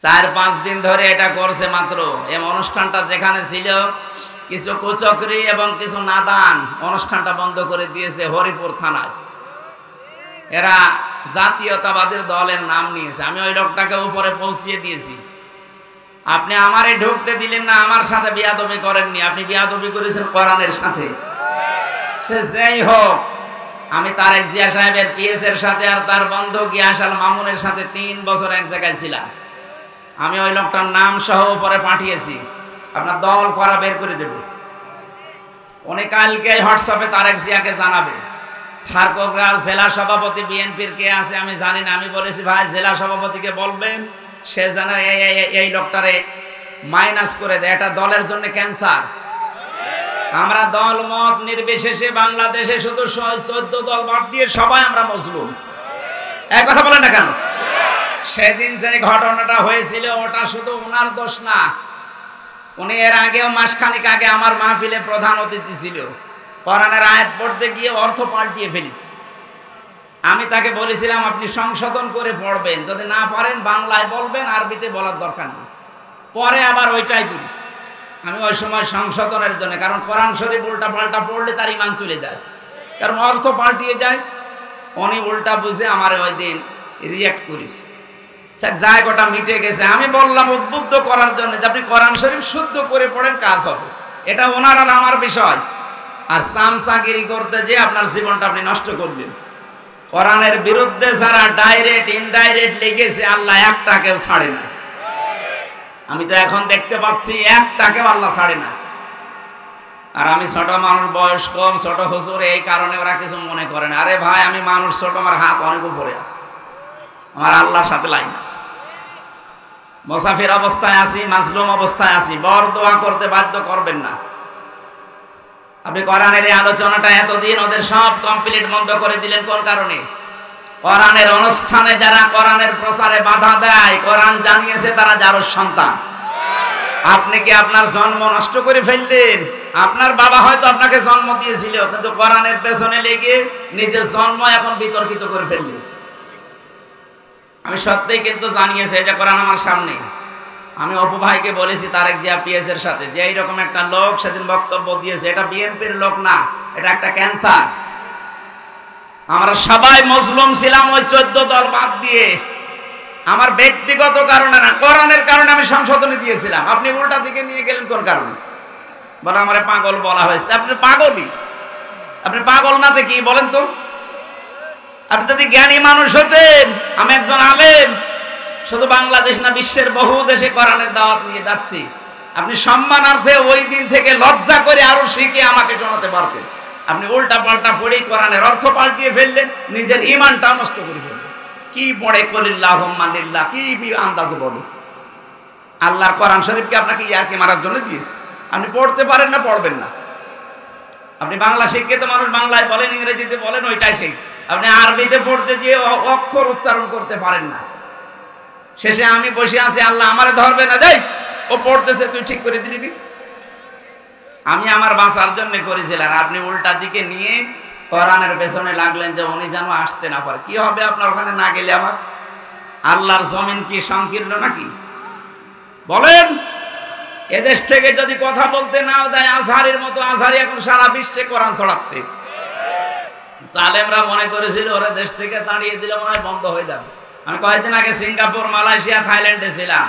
4-5 দিন ধরে এটা করছে মাত্র। এই অনুষ্ঠানটা যেখানে ছিল কিছু কুচক্রী এবং কিছু নাদান অনুষ্ঠানটা বন্ধ করে দিয়েছে হরিপুর থানায়। এরা জাতীয়তাবাদের দলের নাম নিয়েছে। আমি ওই লোকটাকে উপরে পৌঁছিয়ে দিয়েছি। আপনি আমারে ঢুকতে দিলেন না, আমার সাথে বিয়াদবি করেননি, আপনি বিয়াদবি করেছেন কোরআনের সাথে। সে যেই হোক, আমি তারেক জিয়া সাহেবের পিএস এর সাথে আর তার বন্ধু গিয়াসাল মামুনের সাথে 3 বছর এক জায়গায় ছিলাম। আমি ওই লোকটার নাম সহ উপরে পাঠিয়েছি, আপনার দল করা বের করে দেবে। উনি কালকে হোয়াটসঅ্যাপে তারেক জিয়াকে জানাবে। ঠাকুরগাঁও জেলা সভাপতি বিএনপির কে আছে আমি জানি না। আমি বলেছি ভাই জেলা সভাপতিকে বলবেন সে যেন এই লোকটারে মাইনাস করে দেয়। এটা দলের জন্য ক্যান্সার। আমরা দল মত নির্বিশেষে বাংলাদেশে শুধু 14 দল বাদ দিয়ে সবাই আমরা মজলুম। এক কথা বলেন না কেন? সেদিন যে ঘটনাটা হয়েছিল ওটা শুধু ওনার দোষ না। উনি এর আগেও মাসখানেক আগে আমার মাহফিলে প্রধান অতিথি ছিল। কোরআনের আয়াত পড়তে গিয়ে অর্থ পাল্টিয়ে ফেলেছি। আমি তাকে বলেছিলাম আপনি সংশোধন করে পড়বেন, যদি না পারেন বাংলায় বলবেন, আরবিতে বলার দরকার নেই। পরে আবার ওইটাই করেছি আমি ওই সময় সংশোধনের জন্য, কারণ কোরআন শরীফ উল্টা পাল্টা পড়লে তার ঈমান চলে যায়, কারণ অর্থ পাল্টিয়ে যায়। উনি উল্টা বুঝে আমার ওই দিন রিঅ্যাক্ট করিস। জায়গাটা মিটে গেছে। আমি বললাম উদ্বুদ্ধ করার জন্য যে আপনি কোরআন শরীফ শুদ্ধ করে পড়েন, কাজ হবে। এটা ওনার আর আমার বিষয়। আর চামচাগিরি করতে যে আপনার জীবনটা আপনি নষ্ট করবেন। কোরআনের বিরুদ্ধে যারা ডাইরেক্ট ইনডাইরেক্ট লেগেছে আল্লাহ একটাকেও ছাড়ে না। আমি তো এখন দেখতে পাচ্ছি একটাকেও আল্লাহ ছাড়ে না। আর আমি ছোট মানুষ, বয়স কম, ছোট হুজুর, এই কারণে ওরা কিছু মনে করে না। আরে ভাই আমি মানুষ ছোট, আমার হাত অনেক উপরে আছে, আমার আল্লাহর সাথে লাইন আছে। মুসাফির অবস্থায় আছি, মাজলুম অবস্থায় আছি, বর দোয়া করতে বাধ্য করবেন না। আপনি কোরআনের এই আলোচনাটা এতদিন ওদের সব কমপ্লিট বন্ধ করে দিলেন কোন কারণে? কোরআনের অনুষ্ঠানে যারা কোরআনের প্রচারে বাধা দেয়, কোরআন জানিয়েছে তারা যারও সন্তান। আপনি কি আপনার জন্ম নষ্ট করে ফেললেন? আপনার বাবা হয়তো আপনাকে জন্ম দিয়েছিল, কিন্তু কোরআনের পেছনে লেগে নিজের জন্ম এখন বিতর্কিত করে ফেললেন। আমি সত্যিই কিন্তু জানিয়েছি যে কোরআন আমার সামনে। আমি অপু ভাইকে বলেছি তারেক জিয়া পিএস এর সাথে যে এইরকম একটা লোক সেদিন বক্তব্য দিয়েছে, এটা বিএনপির লোক না, এটা একটা ক্যান্সার। আমরা সবাই মজলুম ছিলাম ওই 14 দল বাদ দিয়ে। আমার ব্যক্তিগত কারণে না, কোরআনের কারণে আমি সংশোধনী দিয়েছিলাম। আপনি উল্টা দিকে নিয়ে গেলেন কোন কারণে? বলে আমারে পাগল বলা হয়েছে। আপনি পাগলই, আপনি পাগল না তো কি বলেন তো? আপনি যদি জ্ঞানী মানুষ হতেন, আমি একজন আলেম, শুধু বাংলাদেশ না বিশ্বের বহু দেশে কোরআনের দাওয়াত নিয়ে যাচ্ছি, আপনি সম্মানার্থে ওই দিন থেকে লজ্জা করে আরো শিখে আমাকে জানাতে পারতেন। আপনি উল্টা পাল্টা পড়েই কোরআনের অর্থ পাল্টিয়ে ফেললেন, নিজের ঈমানটা নষ্ট করে ফেললেন। কি পড়ে কলিল্লাহুম্মা লিল্লাহ, কি আন্দাজে বলে? আল্লাহর কোরআন শরীফকে আপনাকে ইয়ারকি মারার জন্য দিয়েছে। আপনি পড়তে পারেন না, পড়বেন না। আপনি বাংলা শিক্ষিত মানুষ, বাংলায় বলেন, ইংরেজিতে বলেন, ওইটাই শিখ। আপনি আরবিতে পড়তে গিয়ে অক্ষর উচ্চারণ করতে পারেন না। শেষে আমি বসে আছি, আল্লাহ আমারে ধরবে না, যাই ও পড়তেছে তুই ঠিক করে দিবি। আমি আমার বাঁচার জন্য করেছিলাম, আপনি উল্টা দিকে নিয়ে কোরআনের পেছনে লাগলেন যে উনি যেন আসতে না পারে। কি হবে আপনার ওখানে না গেলে? আমার আল্লাহর জমিন কি সংকীর্ণ নাকি? বলেন, এদেশ থেকে যদি কথা বলতে নাও দেয়, আজহারের মতো আজহারি এখন সারা বিশ্বে কোরআন ছড়াচ্ছে। জালেমরা মনে করেছিল ওরা দেশ থেকে তাড়িয়ে দিলে মনে হয় বন্ধ হয়ে যাবে। আমি কয়েকদিন আগে সিঙ্গাপুর, মালয়েশিয়া, থাইল্যান্ডে ছিলাম।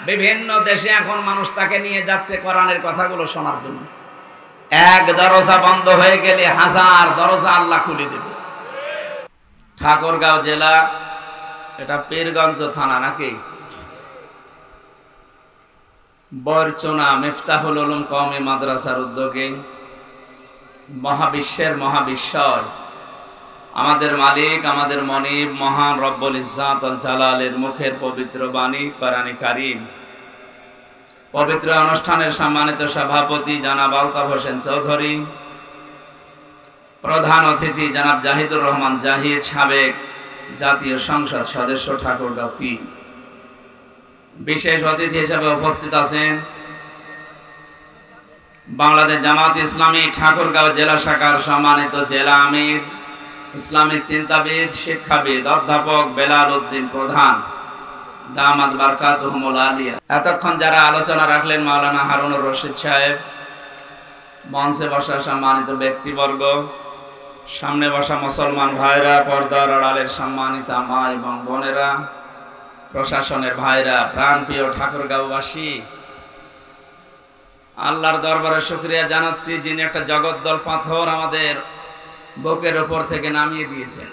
বিভিন্ন দেশে এখন মানুষ তাকে নিয়ে যাচ্ছে কোরআনের কথাগুলো শোনার জন্য। এক দরজা বন্ধ হয়ে গেলে 1000 দরজা আল্লাহ খুলে দেবে। ঠাকুরগাঁও জেলা, এটা পীরগঞ্জ থানা নাকি? বরচনা মিফতাহুল উলুম কওমি মাদ্রাসার উদ্যোগে মহাবিশ্বের মহাবিশ্বর আমাদের মালিক, আমাদের মনিব, মহান রব্বুল ইজ্জাত ওয়াল জালালের মুখের পবিত্র বাণী কোরআনে কারীম। পবিত্র অনুষ্ঠানের সম্মানিত সভাপতি জনাব আলতাফ হোসেন চৌধুরী, প্রধান অতিথি জনাব জাহিদুর রহমান জাহিদ, সাবেক জাতীয় সংসদ সদস্য ঠাকুরগাঁও 3। বিশেষ অতিথি হিসেবে উপস্থিত আছেন বাংলাদেশ জামাত ইসলামী ঠাকুরগাঁও জেলা শাখার সম্মানিত জেলা আমির, ইসলামিক চিন্তাবিদ, শিক্ষাবিদ অধ্যাপক বেলাল উদ্দিন প্রধান, দামাত বারকাতুহুমুল আলিয়া। এতক্ষণ যারা আলোচনা রাখলেন মাওলানা হারুনুর রশিদ সাহেব, মঞ্চে বসা সম্মানিত ব্যক্তিবর্গ, সামনে বসা মুসলমান ভাইরা, পর্দার আড়ালের সম্মানিত মা এবং বোনেরা, প্রশাসনের ভাইরা, প্রাণপ্রিয় ঠাকুরগাঁওবাসী, আল্লাহর দরবারে শুকরিয়া জানাচ্ছি যিনি একটা জগদ্দল পাথর আমাদের বুকের উপর থেকে নামিয়ে দিয়েছেন।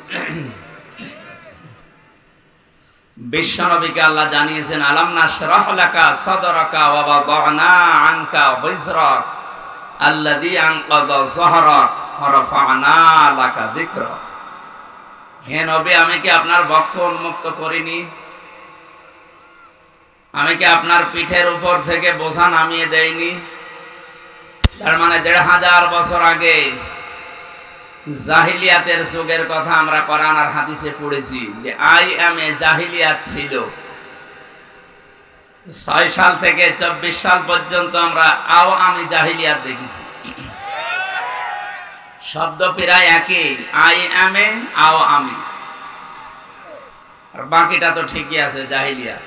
বিশ্বনবীকে আল্লাহ জানিয়েছেন আলাম নাশরাহ লাকা সাদরাকা ওয়া ওয়াদা'না আনকা ওয়িজরাক আল্লাযী আনকাযা যহরাক ওয়া রাফা'না লাকা যিকরাক। হে নবী, আমি কি আপনার বক্ষ উন্মুক্ত করিনি? আমি কি আপনার পিঠের উপর থেকে বোঝা নামিয়ে দেইনি? তার মানে ১৫০০ বছর আগে জাহিলিয়াতের যুগের কথা আমরা কোরআন আর হাদিসে পড়েছি যে আইএমএ জাহিলিয়াত ছিল। ৬ সাল থেকে ২৪ সাল পর্যন্ত আমরা আওয়ামী জাহিলিয়াত দেখেছি। শব্দ প্রায় একই, আইএমএ আওয়ামী, আর বাকিটা তো ঠিকই আছে জাহিলিয়াত।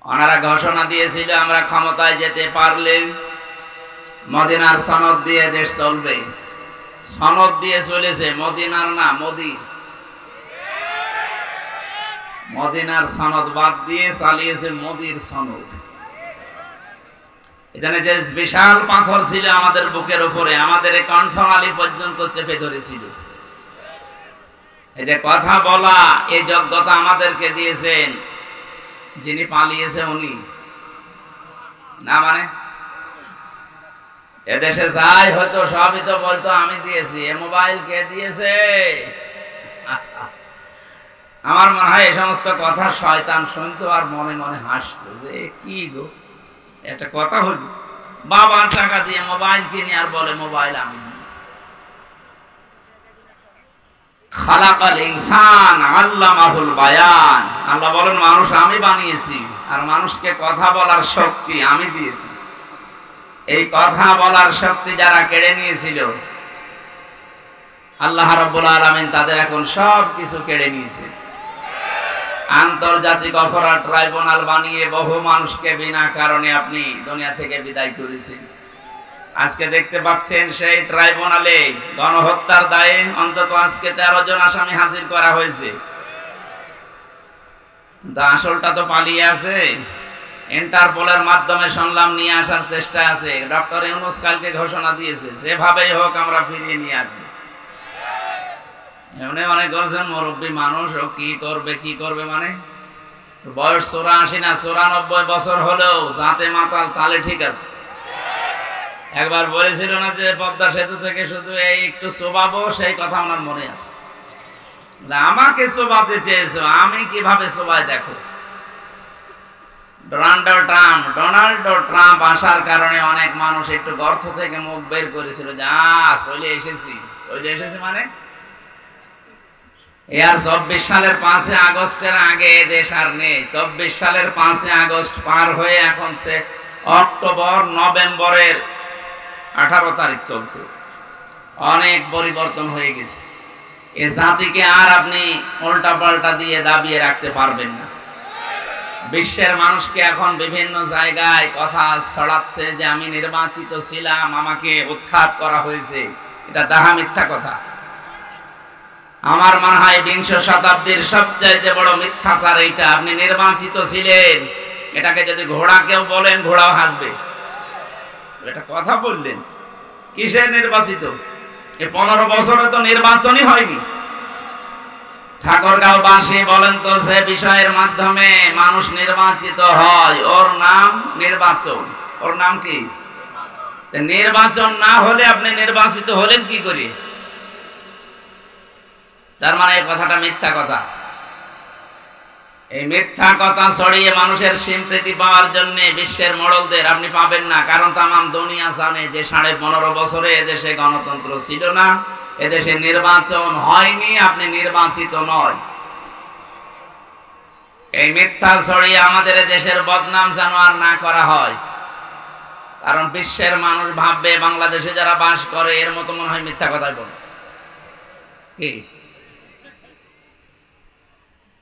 ওনারা ঘোষণা দিয়েছিল আমরা ক্ষমতায় যেতে পারলে মদিনার সনদ দিয়ে দেশ চলবে। সনদ দিয়ে চলেছে, মদিনার না, মোদির। মদিনার সনদ বাদ দিয়ে চালিয়েছে মোদির সনদ। এখানে যে বিশাল পাথর ছিল আমাদের বুকের উপরে, আমাদের এই কণ্ঠনালী পর্যন্ত চেপে ধরেছিল। এই যে কথা বলা, এই যোগ্যতা আমাদেরকে দিয়েছেন যিনি পালিয়েছে উনি না, মানে এদেশে যাই হয়তো সবই তো বলতো আমি দিয়েছি। এ মোবাইল কে দিয়েছে? আমার মনে হয় এই সমস্ত কথা শয়তান শুনতো আর মনে মনে হাসতো যে কি গো, একটা কথা হল বাবার টাকা দিয়ে মোবাইল কিনে আর বলে মোবাইল আমি দিয়েছি। খালাকাল ইনসান আল্লামাহুল বায়ান। আল্লাহ বলেন মানুষ আমি বানিয়েছি আর মানুষকে কথা বলার শক্তি আমি দিয়েছি। এই কথা বলার শক্তি যারা কেড়ে নিয়েছিল আল্লাহ রাব্বুল আলামিন তাদের এখন সব কিছু কেড়ে নিয়েছে। আন্তর্জাতিক অপরাধ ট্রাইব্যুনাল বানিয়ে বহু মানুষকে বিনা কারণে আপনি দুনিয়া থেকে বিদায় করেছেন। আজকে দেখতে পাচ্ছেন সেই ট্রাইব্যুনালে গণহত্যার দায়ে অন্তত আজকে 13 জন আসামি হাজির করা হয়েছে। আসলটা তো পালিয়ে আছে। ইন্টারপোলের মাধ্যমে শুনলাম নিয়ে আসার চেষ্টা আছে। ডক্টর ইউনূস কালকে ঘোষণা দিয়েছে যেভাবেই হোক আমরা ফিরিয়ে নিয়ে আসবো। এমনি অনেক বলছেন মুরব্বী মানুষ, ও কি করবে মানে বয়স 84 না 94 বছর হলেও জাতে মাতাল, তালে ঠিক আছে। একবার বলেছিল না যে পদ্মা সেতু থেকে শুধু এই একটু চোবাবো, সেই কথা আমার মনে আছে। আমাকে চোবাতে চেয়েছো, আমি কিভাবে চোবাই দেখো। ডোনাল্ড ট্রাম্প আসার কারণে অনেক মানুষ একটু গর্ত থেকে মুখ বের করেছিল যে চলে এসেছি মানে 24 সালের 5 আগস্টের আগে দেশ আর নেই। 24 সালের 5 আগস্ট পার হয়ে এখন সে অক্টোবর নভেম্বরের 18 তারিখ চলছে। অনেক পরিবর্তন হয়ে গেছে। এ জাতিকে আর আপনি উল্টা পাল্টা দিয়ে দাবিয়ে রাখতে পারবেন না। বিশ্বের মানুষকে এখন বিভিন্ন জায়গায় কথা ছড়াচ্ছে যে আমি নির্বাচিত ছিলাম, আমাকে উৎখাত করা হয়েছে। এটা ডাহা মিথ্যা কথা। আমার মনে হয় 20 শতাব্দীর সবচাইতে বড় মিথ্যাচার এইটা। আপনি নির্বাচিত ছিলেন, এটাকে যদি ঘোড়া কেউ বলেন ঘোড়াও হাসবে। এটা কথা বললেন, কিসের নির্বাচিত? এই 15 বছরে তো নির্বাচনই হয়নি। ঠাকুরগাঁওবাসী বলেন তো, যে বিষয়ের মাধ্যমে মানুষ নির্বাচিত হয় ওর নাম নির্বাচন। ওর নাম কি? নির্বাচন না হলে আপনি নির্বাচিত হলেন কি করে? তার মানে এই কথাটা মিথ্যা কথা। এই মিথ্যা কথা ছড়িয়ে মানুষের সিম্পেথি পাওয়ার জন্য বিশ্বের মোড়লদের আপনি পাবেন না। কারণ তামাম দুনিয়া জানে যে 15.5 বছরে এদেশে গণতন্ত্র ছিল না, এদেশে নির্বাচন হয়নি, আপনি নির্বাচিত নয়। এই মিথ্যা ছড়িয়ে আমাদের দেশের বদনাম যেন আর না করা হয়। কারণ বিশ্বের মানুষ ভাববে বাংলাদেশে যারা বাস করে এর মতো মনে হয় মিথ্যা কথাই বলে। কি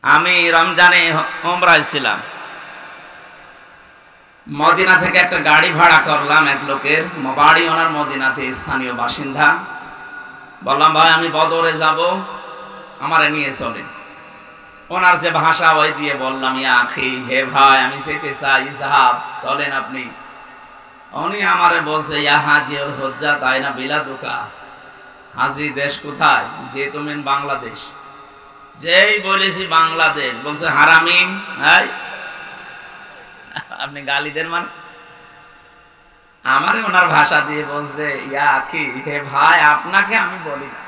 আমি রমজানে উমরায় ছিলাম। মদিনা থেকে একটা গাড়ি ভাড়া করলাম, এক লোকের বাড়ি ওনার মদিনাতে, স্থানীয় বাসিন্দা। বললাম ভাই আমি বদরে যাব, আমারে নিয়ে চলে। ওনার যে ভাষা ওই দিয়ে বললাম, ইয়া আখি, হে ভাই আমি যেতে চাই, সাহাব চলেন আপনি। উনি আমারে বলছে, ইয়া হাজি ওর হজ্জা তাই না বিলাদুকা, হাজি দেশ কোথায়? যে তুমি বাংলাদেশ। যেই বলেছি বাংলাদেশ, বলছে হারামি। আপনি গালি দেন মানে? আমারে ওনার ভাষা দিয়ে বলছে, ইয়া আখি, হে ভাই আপনাকে আমি বলি না,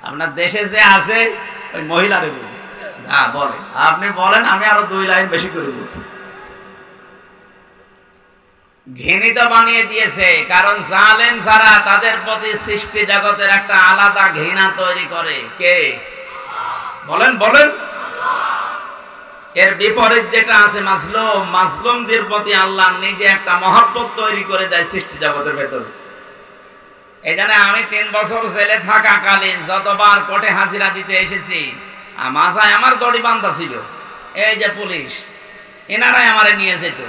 আপনার দেশে যে আছে ওই মহিলারে বলছি। হ্যাঁ বলেন, আপনি বলেন, আমি আরো 2 লাইন বেশি করে বলছি। ঘৃণিত বানিয়ে দিয়েছে, কারণ জালেম যারা তাদের প্রতি সৃষ্টি জগতের একটা আলাদা ঘৃণা তৈরি করে। কে? বলেন বলেন। এর বিপরীত যেটা আছে মাজলুম, মাজলুমদের প্রতি আল্লাহ নিজে একটা মহব্বত তৈরি করে দেয় সৃষ্টি জগতের ভেতরে। এই জন্য আমি 3 বছর জেলে থাকাকালীন যতবার কোর্টে হাজিরা দিতে এসেছি, মাঝায় আমার দড়ি বান্ধা ছিল, এই যে পুলিশ, এনারাই আমারে নিয়ে যেত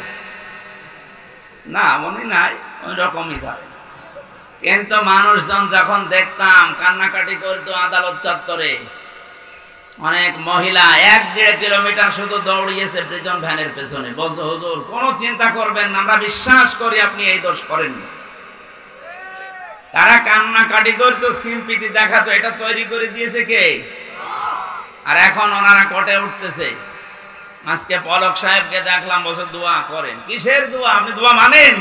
না, মনে নাই ওই রকমই ধরে। কিন্তু মানুষজন যখন দেখতাম কান্নাকাটি করতো আদালত চত্বরে, অনেক মহিলা 1-1.5 কিলোমিটার শুধু দৌড়িয়েছে প্রিজন ভ্যানের পেছনে, বলছে হুজুর কোনো চিন্তা করবেন না, আমরা বিশ্বাস করি আপনি এই দোষ করেননি। তারা কান্নাকাটি করতো, সিম্পিতি দেখাতো, এটা তৈরি করে দিয়েছে কে? আর এখন ওনারা কোর্টে উঠতেছে। আজকে পলক সাহেবকে দেখলাম, বলছে দোয়া করেন। কিসের দোয়া? আপনি দোয়া মানেন?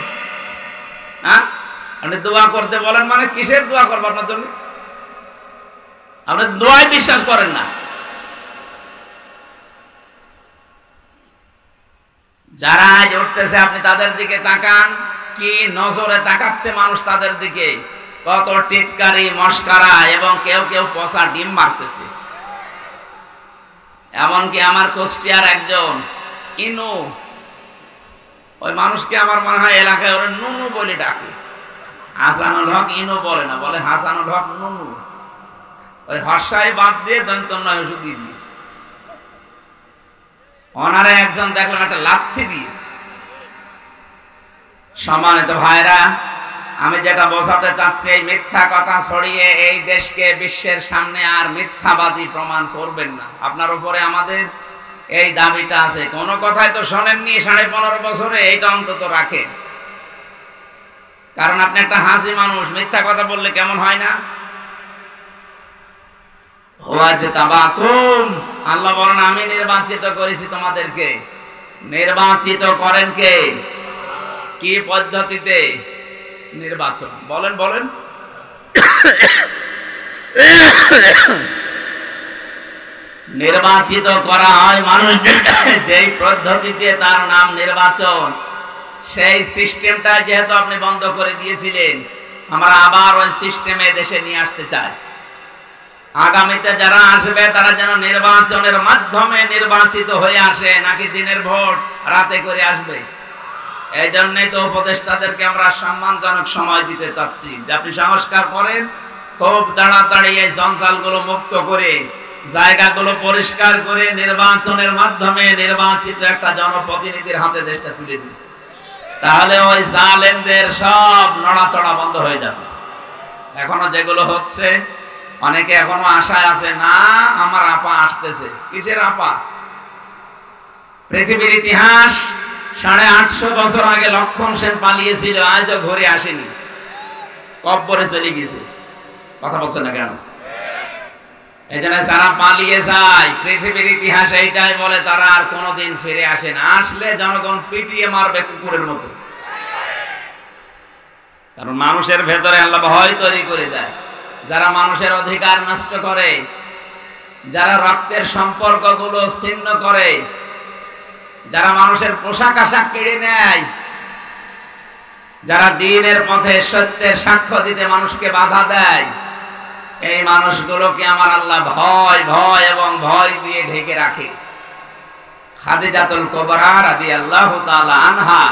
হ্যাঁ, আপনি দোয়া করতে বলেন মানে কিসের দোয়া করবো আপনার জন্য? আপনি দোয়ায় বিশ্বাস করেন না। যারা আজ উঠতেছে আপনি তাদের দিকে তাকান, কি নজরে তাকাচ্ছে মানুষ তাদের দিকে, কত টিটকারি মস্কারা, এবং কেউ কেউ পচা ডিম মারতেছে। এমনকি আমার কুষ্টিয়ার একজন ইনু, ওই মানুষকে আমার মনে হয় এলাকায় ওরা নুনু বলে ডাকে। হাসানুল হক ইনু বলে না, বলে হাসানুল হক নুনু। ওই হর্ষায় বাদ দিয়ে দন্তন্নয় ওষুধ দিয়ে দিয়েছে। ওনারে একজন দেখলাম একটা লাথি দিয়েছে। সম্মানিত ভাইরা, আমি যেটা বোঝাতে চাচ্ছি, এই মিথ্যা কথা ছড়িয়ে এই দেশকে বিশ্বের সামনে আর মিথ্যাবাদী প্রমাণ করবেন না। আপনার উপরে আমাদের এই দাবিটা আছে। কোনো কথাই তো শোনেননি 15.5 বছরে, এইটা অন্তত রাখেন। কারণ আপনি একটা হাসি মানুষ, মিথ্যা কথা বললে কেমন হয় না? আল্লাহ বলেন আমি নির্বাচিত করেছি তোমাদেরকে। নির্বাচিত করেন কে? কি পদ্ধতিতে নির্বাচন? বলেন বলেন। নির্বাচিত করা হয় মানুষদের যেই পদ্ধতিতে, তার নাম নির্বাচন। সেই সিস্টেমটা যেহেতু আপনি বন্ধ করে দিয়েছিলেন, আমরা আবার ওই সিস্টেমে দেশে নিয়ে আসতে চাই। আগামীতে যারা আসবে তারা যেন নির্বাচনের মাধ্যমে নির্বাচিত হয়ে আসে, নাকি দিনের ভোট রাতে করে আসবে। এই জন্যই তো উপদেষ্টাদেরকে আমরা সম্মানজনক সময় দিতে চাচ্ছি, যে আপনি সংস্কার করেন, খুব তাড়াতাড়ি এই জঞ্জালগুলো মুক্ত করে, জায়গাগুলো পরিষ্কার করে, নির্বাচনের মাধ্যমে নির্বাচিত একটা জনপ্রতিনিধির হাতে দেশটা তুলে দিন। তাহলে ওই জালেমদের সব নড়াচড়া বন্ধ হয়ে যাবে। এখনো যেগুলো হচ্ছে, অনেকে এখনো আশায় আছে, না আমার আপা আসতেছে। কিসের আপা? পৃথিবীর ইতিহাস 850 বছর আগে লক্ষণ সেন পালিয়েছিল, আজও ঘুরে আসেনি, কব্বরে চলে গেছে। কথা বলছে না কেন? এই জন্য যারা পালিয়ে যায়, পৃথিবীর ইতিহাস এইটাই বলে, তারা আর কোনোদিন ফিরে আসে না। আসলে জনগণ পিটিয়ে মারবে কুকুরের মতো। কারণ মানুষের ভেতরে আল্লাহ ভয় তৈরি করে দেয়। যারা মানুষের অধিকার নষ্ট করে, যারা রক্তের সম্পর্কগুলো ছিন্ন করে, যারা মানুষের পোশাক আশাক কেড়ে নেয়, যারা দ্বীনের পথে সত্যের সাক্ষ্য দিতে মানুষকে বাধা দেয়, এই মানুষগুলোকে আমার আল্লাহ ভয় ভয় এবং ভয় দিয়ে ঢেকে রাখে। খাদিজাতুল কুবরা রাদিয়াল্লাহু তাআলা আনহা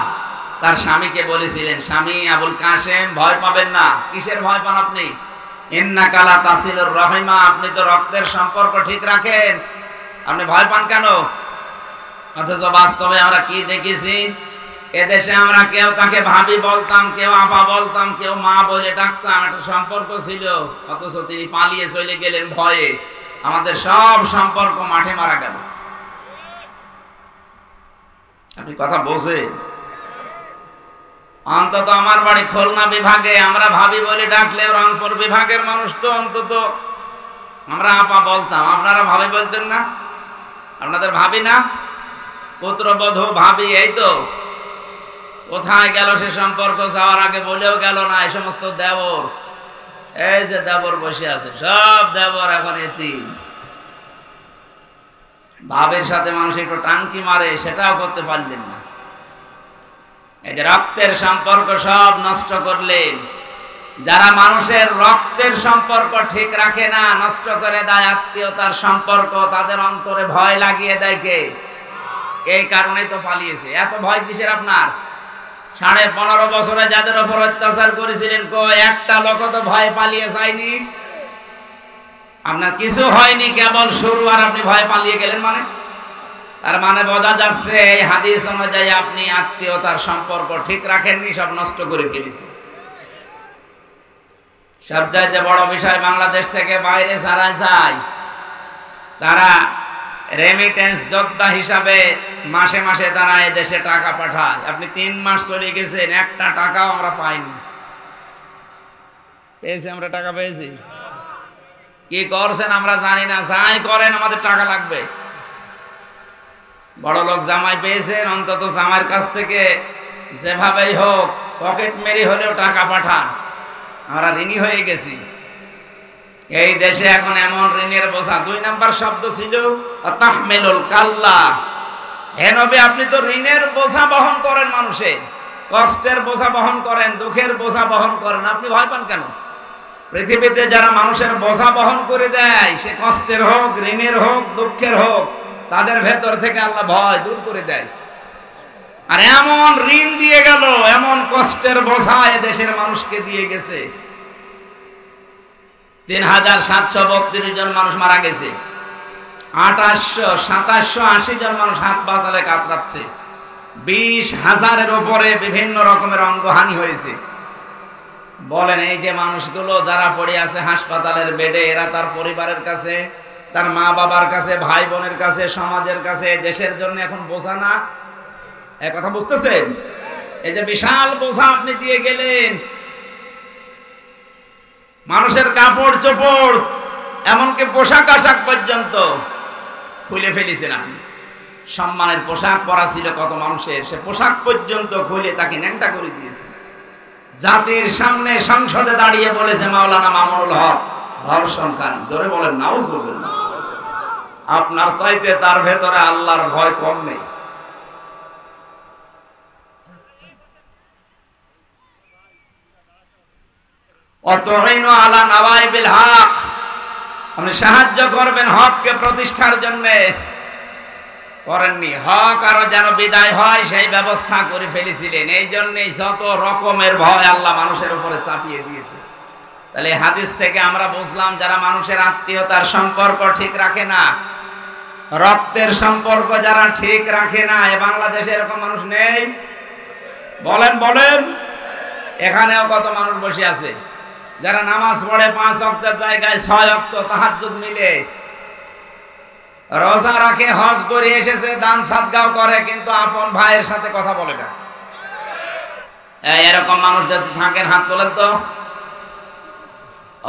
তার স্বামীকে বলেছিলেন, স্বামী আবুল কাসেম, ভয় পাবেন না। কিসের ভয় পান আপনি? ইন্নাকা লা তাসিলুর রাহিমা, আপনি তো রক্তের সম্পর্ক ঠিক রাখেন। আপনি ভয় পান কেন? অথচ বাস্তবে আমরা কি দেখেছি, এদেশে আমরা কেউ তাকে ভাবি বলতাম, কেউ আপা বলতাম, কেউ মা বলে ডাকতাম, একটা সম্পর্ক ছিল। অথচ তিনি পালিয়ে চলে গেলেন ভয়ে, আমাদের সব সম্পর্ক মাঠে মারা গেল। আপনি কথা বোঝেন? অন্তত আমার বাড়ি খুলনা বিভাগে আমরা ভাবি বলে ডাকলে, রংপুর বিভাগের মানুষ তো অন্তত আমরা আপা বলতাম। আপনারা ভাবি বলতেন না? আপনাদের ভাবি না? পুত্রবধূ ভাবি, এই তো। কোথায় গেল সে সম্পর্ক? যাওয়ার আগে বলেও গেল না। এই সমস্ত দেবর, এই যে দেবর বসে আছে, সব দেবর এখন এতিম। ভাবের সাথে মানুষ একটু টাঙ্কি মারে, সেটাও করতে পারলেন না। এই যে রক্তের সম্পর্ক সব নষ্ট করলেন। যারা মানুষের রক্তের সম্পর্ক ঠিক রাখে না, নষ্ট করে দেয় আত্মীয়তার সম্পর্ক, তাদের অন্তরে ভয় লাগিয়ে দেয় কে? এই কারণেই তো পালিয়েছে। এত ভয় কিসের আপনার? 15.5 বছরে যাদের উপর অত্যাচার করেছিলেন, একটা লোক তো ভয় পালিয়ে যায়নি। আপনার কিছু হয়নি, কেবল শুরু, আর আপনি ভয় পালিয়ে গেলেন। মানে তার মানে বোঝা যাচ্ছে এই হাদিস অনুযায়ী আপনি আত্মীয়তার সম্পর্ক ঠিক রাখেননি, সব নষ্ট করে ফেলেছেন। সবচাইতে বড় বিষয়, বাংলাদেশ থেকে বাইরে যারা যায় তারা রেমিটেন্স যোদ্ধা হিসাবে মাসে মাসে তারা এই দেশে টাকা পাঠায়। আপনি 3 মাস চলে গেছেন, একটা টাকাও আমরা পাইনি। পেয়েছি? আমরা টাকা পেয়েছি? কি করছেন আমরা জানি না। যাই করেন আমাদের টাকা লাগবে। বড় লোক জামাই পেয়েছেন, অন্তত জামাইয়ের কাছ থেকে যেভাবেই হোক পকেট মেরি হলেও টাকা পাঠান। আমরা ঋণী হয়ে গেছি। এই দেশে এখন এমন ঋণের বোঝা। 2 নাম্বার শব্দ ছিল তাহমিলুল কাল্লা। হে নবী, আপনি তো ঋণের বোঝা বহন করেন, মানুষের কষ্টের বোঝা বহন করেন, দুঃখের বোঝা বহন করেন। আপনি ভয় পান কেন? পৃথিবীতে যারা মানুষের বোঝা বহন করে দেয়, সে কষ্টের হোক, ঋণের হোক, দুঃখের হোক, তাদের ভেতর থেকে আল্লাহ ভয় দূর করে দেয়। আর এমন ঋণ দিয়ে গেল, এমন কষ্টের বোঝা এ দেশের মানুষকে দিয়ে গেছে। 3732 জন মানুষ মারা গেছে, 2780 জন মানুষ হাসপাতালে কাতরাচ্ছে, 20,000-এর উপরে বিভিন্ন রকমের অঙ্গহানি হয়েছে। বলেন, এই যে মানুষগুলো যারা পড়ে আছে হাসপাতালের বেডে, এরা তার পরিবারের কাছে, তার মা বাবার কাছে, ভাই বোনের কাছে, সমাজের কাছে, দেশের জন্য এখন বোঝা না? এক কথা বুঝতেছেন? এই যে বিশাল বোঝা আপনি দিয়ে গেলেন, মানুষের কাপড় চোপড়, এমনকি পোশাক আশাক পর্যন্ত খুলে ফেলেছেন আপনি। সম্মানের পোশাক পরা ছিল কত মানুষের, সে পোশাক পর্যন্ত খুলে তাকে ন্যাংটা করে দিয়েছে। জাতির সামনে সংসদে দাঁড়িয়ে বলেছে মাওলানা মামুনুল হক ধর্ষণকারী। জোরে বলেন নাউজুবিল্লাহ। আপনার চাইতে তার ভেতরে আল্লাহর ভয় কম নেই। অতঈনু আলা নাওয়াইবিল হক, আপনি সাহায্য করবেন হককে প্রতিষ্ঠার জন্য, করেননি। হক আরো যেন বিদায় হয় সেই ব্যবস্থা করে ফেলেছিলেন। এই জন্যই যত রকমের ভয় আল্লাহ মানুষের উপরে চাপিয়ে দিয়েছে। তাহলে হাদিস থেকে আমরা বুঝলাম, যারা মানুষের আত্মীয়তার সম্পর্ক ঠিক রাখে না, রক্তের সম্পর্ক যারা ঠিক রাখে না, এ বাংলাদেশে এরকম মানুষ নেই? বলেন বলেন। এখানেও কত মানুষ বসে আছে যারা নামাজ পড়ে 5 ওয়াক্তের জায়গায় 6 ওয়াক্ত তাহাজ্জুদ মিলে, রোজা রাখে, হজ করে এসেছে, দান সাদগাও করে, কিন্তু আপন ভাইয়ের সাথে কথা বলে না। এরকম মানুষ যদি থাকেন হাত তোলেন তো।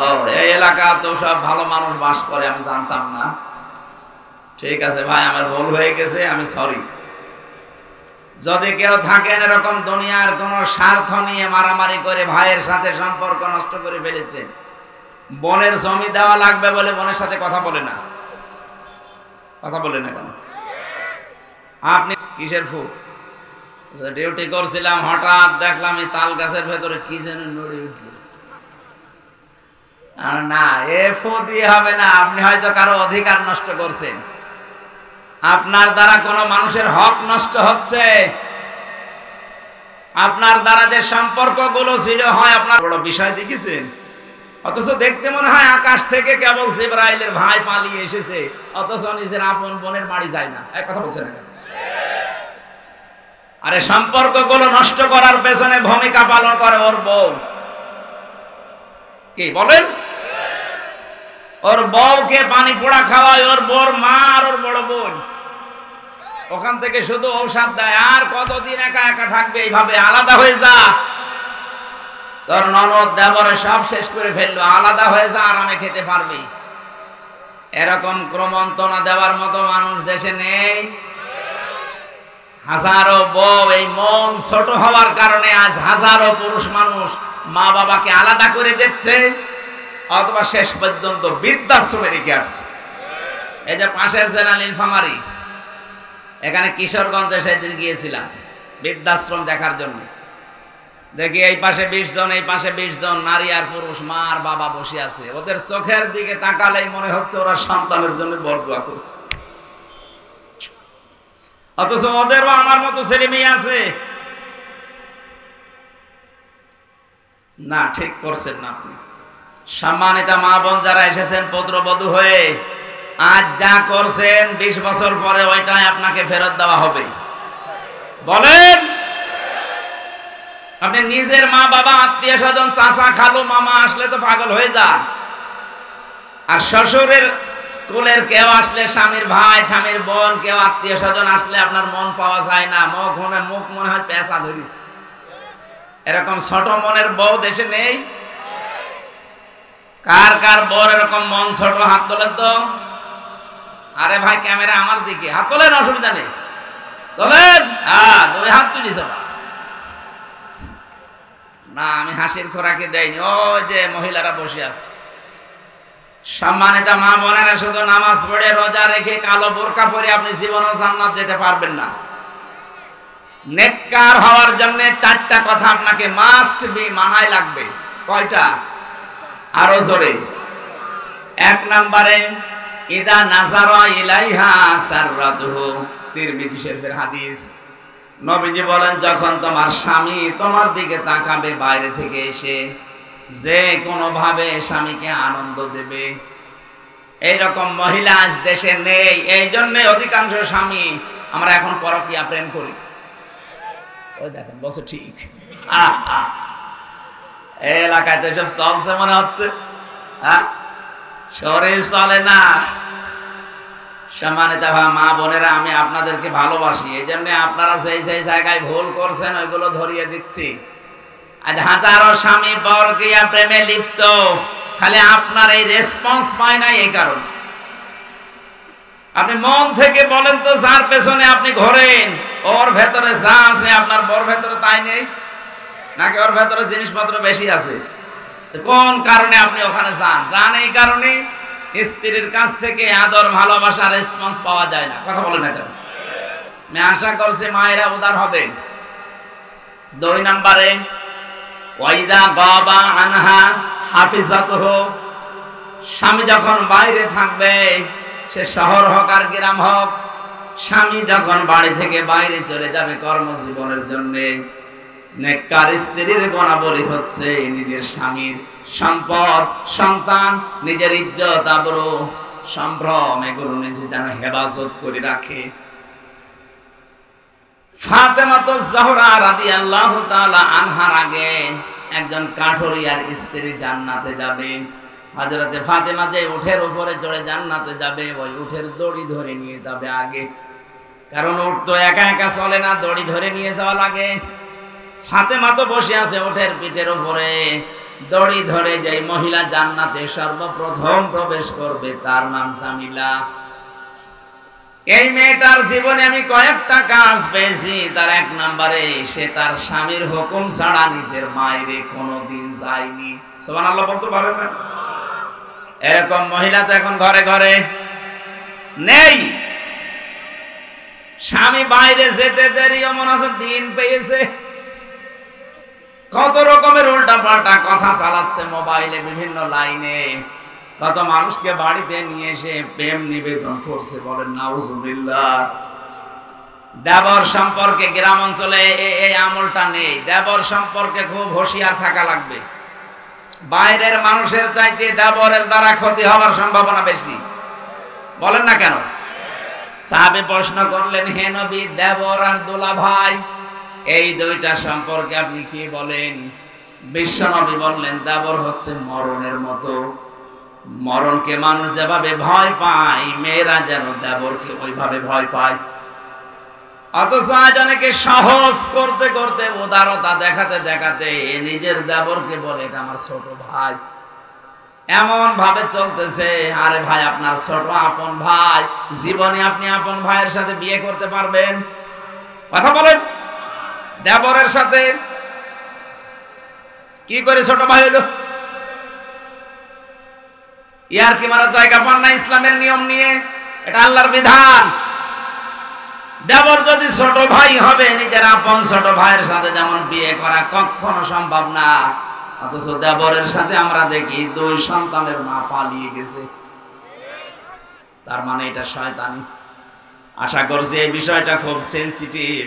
ও, এই এলাকা তো সব ভালো মানুষ বাস করে, আমি জানতাম না। ঠিক আছে ভাই, আমার ভুল হয়ে গেছে, আমি সরি। যদি কেউ থাকেন এরকম দুনিয়ার কোন স্বার্থ নিয়ে মারামারি করে ভাইয়ের সাথে সম্পর্ক নষ্ট করে ফেলেছে, বোনের জমি দেওয়া লাগবে বলে বোনের সাথে কথা বলে না, কথা বলে না কেন? আপনি কিসের ফুল? ডিউটি করছিলাম, হঠাৎ দেখলাম এই তাল গাছের ভেতরে কি যেন নড়ে উঠল। আর না, এ ফু দিয়ে হবে না। আপনি হয়তো কারো অধিকার নষ্ট করছেন, আপনার দ্বারা কোনো মানুষের হক নষ্ট হচ্ছে। আপনার দ্বারা যে সম্পর্কগুলো ছিল, হয় আপনার বড় বিষয় দেখেছেন, অথচ দেখতে মনে হয় আকাশ থেকে কেবল জিবরাইলের ভাই পালিয়ে এসেছে, অথচ নিজের আপন বোনের বাড়ি যায় না। এক কথা বলছে না? আরে সম্পর্কগুলো নষ্ট করার পেছনে ভূমিকা পালন করে ওর বউ। কি বলেন? ওর বউকে পানি পোড়া খাওয়ায় ওর বউর মা আর ওর বড় বোন। ওখান থেকে শুধু ঔষধ দেয়। আর কতদিন একা একা থাকবে এইভাবে? আলাদা হয়ে যা। তোর ননদ দেবরে সব শেষ করে ফেললো, আলাদা হয়ে যা, আরামে খেতে পারবি। এরকম ক্রমন্তনা দেওয়ার মতো মানুষ দেশে নেই। হাজারো বউ এই মন ছোট হওয়ার কারণে আজ হাজারো পুরুষ মানুষ মা বাবাকে আলাদা করে দিচ্ছে, অথবা শেষ পর্যন্ত বৃদ্ধাশ্রমে রেখে আসছে। এই যে পাশের জেলা নীলফামারী, এখানে কিশোরগঞ্জে সেদিন গিয়েছিলাম বৃদ্ধাশ্রম দেখার জন্য। দেখি এই পাশে 20 জন, এই পাশে 20 জন নারী আর পুরুষ, মা আর বাবা বসে আছে। ওদের চোখের দিকে তাকালেই মনে হচ্ছে ওরা সন্তানের জন্য বরদোয়া করছে, অথচ ওদেরও আমার মতো ছেলে মেয়ে আছে। না, ঠিক করছেন না আপনি। সম্মানিত মা বোন যারা এসেছেন পুত্রবধূ হয়ে, আজ যা করছেন 20 বছর পরে ওইটাই আপনাকে ফেরত দেওয়া হবে। বলেন? আপনি নিজের মা বাবা, আত্মীয় স্বজন, চাচা খালু মামা আসলে তো পাগল হয়ে যান, আর শ্বশুরের কুলের কেউ আসলে, স্বামীর ভাই স্বামীর বোন কেউ আত্মীয় স্বজন আসলে আপনার মন পাওয়া যায় না, মুখ মনে হয় পেঁচা ধরিস। এরকম ছোট মনের বউ দেশে নেই। কার কার বর এরকম মন ছোট? হাত তোলেন তো। আরে ভাই, ক্যামেরা আমার দিকে, হাত তোলেন, অসুবিধা নেই, তোলেন। হ্যাঁ, 2 হাত তুলিস না, আমি হাসির খোরাকি দেয়নি। ওই যে মহিলারা বসে আছে। সম্মানিত মা বোনেরা, শুধু নামাজ পড়ে রোজা রেখে কালো বোরকা পরে আপনি জীবনেও জান্নাত যেতে পারবেন না। নেককার হওয়ার জন্য 4টা কথা আপনাকে মাস্ট বি মানায় লাগবে। কয়টা? আরো জোরে। 1 নম্বরে, ইদা নাজারা ইলাইহা সাররাতুহু, তিরমিজি শরীফের হাদিস। নবীজি বলেন, যখন তোমার স্বামী তোমার দিকে তাকাবে বাইরে থেকে এসে, যে কোনো ভাবে স্বামীকে আনন্দ দেবে, এইরকম মহিলা আজ দেশে নেই। এই জন্য অধিকাংশ স্বামী আমরা এখন পরকীয়া প্রেম করি। ওই দেখেন, বলছে ঠিক। এই এলাকায় তো সব চলছে মনে হচ্ছে, শরীর চলে না। সম্মানিত মা বোনেরা, আমি আপনাদেরকে ভালোবাসি, এই জন্য আপনারা যেই যেই জায়গায় ভুল করছেন ওইগুলো ধরিয়ে দিচ্ছি। আজ হাজারো স্বামী পরকীয়া প্রেমে লিপ্ত, খালি আপনার এই রেসপন্স পায় না। এই কারণে আপনি মন থেকে বলেন তো, যার পেছনে আপনি ঘোরেন ওর ভেতরে যা আছে আপনার বর ভেতরে তাই নেই, নাকি ওর ভেতরে জিনিসপত্র বেশি আছে? কোন কারণে আপনি ওখানে যান? এই কারণে স্ত্রীর কাছ থেকে আদর, ভালোবাসা, রেসপন্স পাওয়া যায় না। কথা বলেন না কেন? আমি আশা করছি মায়েরা উদার হবেন। 2 নম্বরে, ওয়াইদা গাবা আনহা হাফিজাতুহু, স্বামী যখন বাইরে থাকবে, সে শহর হোক আর গ্রাম হোক, স্বামী যখন বাড়ি থেকে বাইরে চলে যাবে কর্মজীবনের জন্য, নেককার স্ত্রীর গুণাবলী হচ্ছে নিজের স্বামীর সম্পদ, সন্তান, নিজের ইজ্জত, আবরু, সম্ভ্রম, এগুলো নিজে যেন হেফাজত করে রাখে। ফাতেমা জোহরা রাদিয়াল্লাহু তাআলা আনহার আগে একজন কাঠুরিয়ার স্ত্রী জান্নাতে যাবে। হযরতে ফাতেমা যে উঠের উপরে চড়ে জান্নাতে যাবে, ওই উঠের দড়ি ধরে নিয়ে যাবে আগে, কারণ উঠ তো একা একা চলে না, দড়ি ধরে নিয়ে যাওয়া লাগে। ফাতেমা তো বসে আছে উঠের পিঠের উপরে, দড়ি ধরে যে মহিলা জান্নাতে সর্বপ্রথম প্রবেশ করবে তার নাম জামিলা। এই মেয়েটার জীবনে আমি কয়েকটা কাজ পেয়েছি। তার 1 নম্বরে, সে তার স্বামীর হুকুম ছাড়া নিজের মায়েরে কোনোদিন যায়নি। সুবহানাল্লাহ বলতে পারেন না? এরকম মহিলা তো এখন ঘরে ঘরে নেই। স্বামী বাইরে যেতে দেরি, মনে হচ্ছে দিন পেয়েছে। কত রকমের উল্টা পাল্টা কথা চালাচ্ছে মোবাইলে, বিভিন্ন লাইনে। কত মানুষকে বাড়িতে নিয়ে এসে প্রেম নিবেদন করছে, বলেন নাউজুবিল্লাহ। দেবর সম্পর্কে গ্রাম অঞ্চলে এই আমলটা নেই। দেবর সম্পর্কে খুব হুঁশিয়ার থাকা লাগবে। বাইরের মানুষের চাইতে দেবরের দ্বারা ক্ষতি হওয়ার সম্ভাবনা বেশি। বলেন না কেন? সাহাবী প্রশ্ন করলেন, হে নবী, দেবর আর দুলাভাই এই দুইটা সম্পর্কে আপনি কি বলেন? বিশ্ব নবী বললেন, দেবর হচ্ছে মরণের মতো। মরণকে মানুষ যেভাবে ভয় পায়, মেয়েরা যেন দেবরকে ওইভাবে ভয় পায়। অথচ আজ অনেকে সাহস করতে করতে, উদারতা দেখাতে দেখাতে নিজের দেবরকে বলে এটা আমার ছোট ভাই। এমন ভাবে চলতেছে, আরে ভাই আপনার ছোট আপন ভাই, জীবনে আপনি আপন ভাইয়ের সাথে বিয়ে করতে পারবেন? কথা বলেন। দেবরের সাথে কি করে ছোট ভাই হলো? ইয়ার কি মারা জায়গা পান না ইসলামের নিয়ম নিয়ে? এটা আল্লাহর বিধান। দেবর যদি ছোট ভাই হবে, নিজের আপন ছোট ভাইয়ের সাথে যেমন বিয়ে করা কখনো সম্ভব না, অথচ দেবরের সাথে আমরা দেখি 2 সন্তানের মা পালিয়ে গেছে। তার মানে এটা শয়তানি। আশা করছি এই বিষয়টা খুব সেনসিটিভ।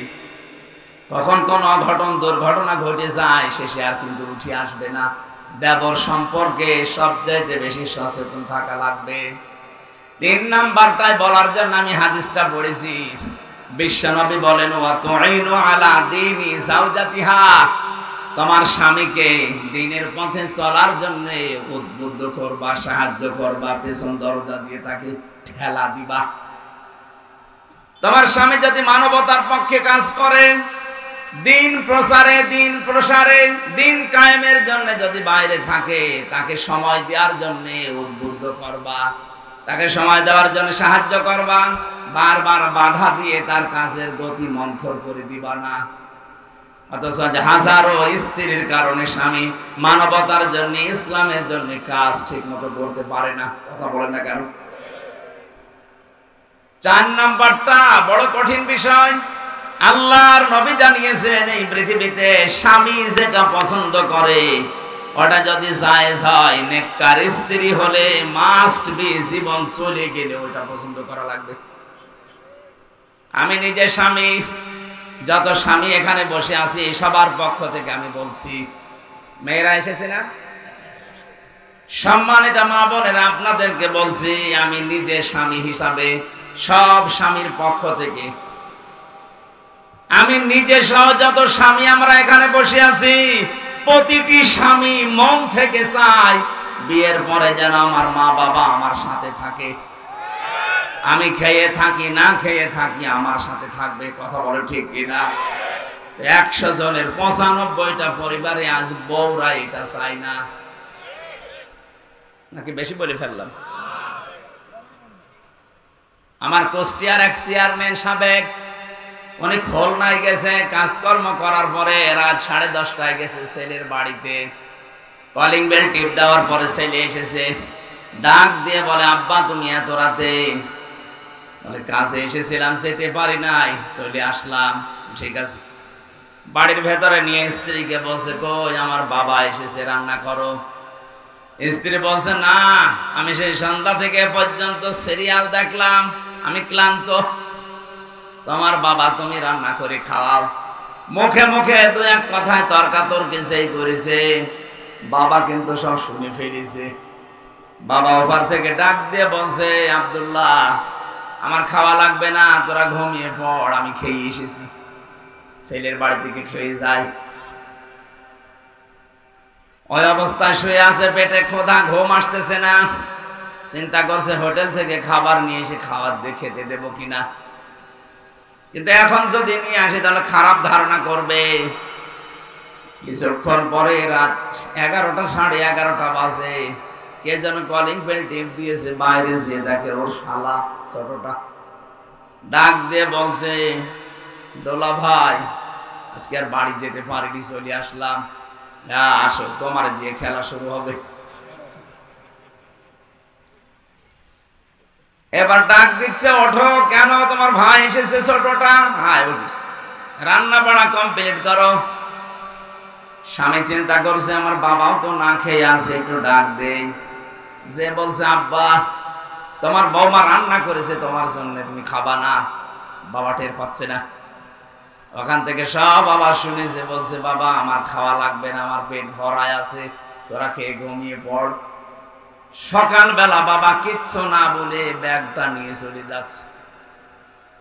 কখন কোন অঘটন দুর্ঘটনা ঘটে যায়, শেষে আর কিন্তু উঠে আসবে না। দেবর সম্পর্কে সবচাইতে বেশি সচেতন থাকা লাগবে। 3 নাম্বারটাই বলার জন্য আমি হাদিসটা পড়েছি। বিশ্বনবী বলেন, ওয়া তুইনু আলা দীনি যাওজাতিহা, তোমার স্বামীকে দ্বীনের পথে চলার জন্য উদ্বুদ্ধ করবা, সাহায্য করবা, পেছন দরজা দিয়ে তাকে ঠেলা দিবা। তোমার স্বামী যদি মানবতার পক্ষে কাজ করে, দিন প্রচারে, দিন প্রসারে, দিন কায়েমের জন্য যদি বাইরে থাকে, তাকে সময় দেওয়ার জন্য উদ্বুদ্ধ করবা, তাকে সময় দেওয়ার জন্য সাহায্য করবা। বারবার বাধা দিয়ে তার কাজের গতি মন্থর করে দিবা না। অথচ হাজারো স্ত্রীর কারণে স্বামী মানবতার জন্য, ইসলামের জন্য কাজ ঠিক মতো করতে পারে না। কথা বলেন না কেন? 4 নাম্বারটা বড় কঠিন বিষয়। আল্লাহর নবী জানিয়েছেন, এই পৃথিবীতে স্বামী যেটা পছন্দ করে ওটা যদি জায়েজ হয়, নেককার স্ত্রী হলে মাস্ট বি, জীবন চলে গেলে ওটা পছন্দ করা লাগবে। আমি নিজে স্বামী, যত স্বামী এখানে বসে আছি সবার পক্ষ থেকে আমি বলছি, মেয়েরা এসেছে না? সম্মানিত মা বোনেরা, আপনাদেরকে বলছি, আমি নিজে স্বামী হিসাবে সব স্বামীর পক্ষ থেকে, আমি নিজে সহ যত স্বামী আমরা এখানে বসে আছি, প্রতিটি স্বামী মন থেকে চাই বিয়ের পরে যেন আমার মা বাবা আমার সাথে থাকে। আমি খেয়ে থাকি না খেয়ে থাকি, আমার সাথে থাকবে। কথা বলে ঠিক কিনা? 100 জনের 95টা পরিবারে আজ বউরা এটা চায় না। নাকি বেশি বলে ফেললাম? আমার কুষ্টিয়ার এক চেয়ারম্যান সাবেক, উনি খুলনায় গেছে কাজকর্ম করার পরে, রাত 10:30টায় গেছে ছেলের বাড়িতে। কলিং বেল টিপ দেওয়ার পরে ছেলে এসেছে, ডাক দিয়ে বলে, আব্বা তুমি এত রাতে? বলে, কাছে এসেছিলাম, যেতে পারি নাই, চলে আসলাম। ঠিক আছে। বাড়ির ভেতরে নিয়ে স্ত্রীকে বলছে, কই আমার বাবা এসেছে, রান্না করো। স্ত্রী বলছে, না, আমি সেই সন্ধ্যা থেকে পর্যন্ত সিরিয়াল দেখলাম, আমি ক্লান্ত, তোমার বাবা তুমি রান্না করে খাওয়াও। মুখে মুখে 2-1 কথায় তর্কাতর্কি যেই করেছে, বাবা কিন্তু সব শুনে ফেলেছে। বাবা ওপার থেকে ডাক দিয়ে বলছে, আব্দুল্লাহ আমার খাওয়া লাগবে না, তোরা ঘুমিয়ে পড়, আমি খেয়ে এসেছি। ছেলের বাড়ি থেকে খেয়ে যায়। ওই অবস্থায় শুয়ে আছে, পেটে ক্ষুধা, ঘুম আসতেছে না। চিন্তা করছে হোটেল থেকে খাবার নিয়ে এসে খাবার দিয়ে খেতে দেবো কিনা। কিন্তু এখন যদি নিয়ে আসে তাহলে খারাপ ধারণা করবে। কিছুক্ষণ পরে রাত 11টা 11:30 বাজে, কে যেন কলিং বেল টিপ দিয়েছে, বাইরে যেয়ে দেখে ওর শালা ছোটটা ডাক দিয়ে বলছে, দোলা ভাই আজকে আর বাড়ি যেতে পারিনি, চলে আসলাম, আসো তোমার দিয়ে খেলা শুরু হবে। এবার ডাক দিচ্ছে, ওঠো, কেন তোমার ভাই এসেছে ছোটটা? হায় উঠিস, রান্না বাড়া কমপ্লিট করো। স্বামী চিন্তা করছে, আমার বাবাও তো না খেয়ে আছে, একটু ডাক দেই। যে বলছে, আব্বা তোমার বৌমা রান্না করেছে তোমার জন্য, তুমি খাবা না? বাবা টের পাচ্ছে না। ওখান থেকে সব আবার শুনেছে, বলছে, বাবা আমার খাওয়া লাগবে না, আমার পেট ভরায় আছে। তোরা খেয়ে ঘুমিয়ে পড়। সকালবেলা বাবা কিচ্ছু না বলে ব্যাগটা নিয়ে চলে যাচ্ছে।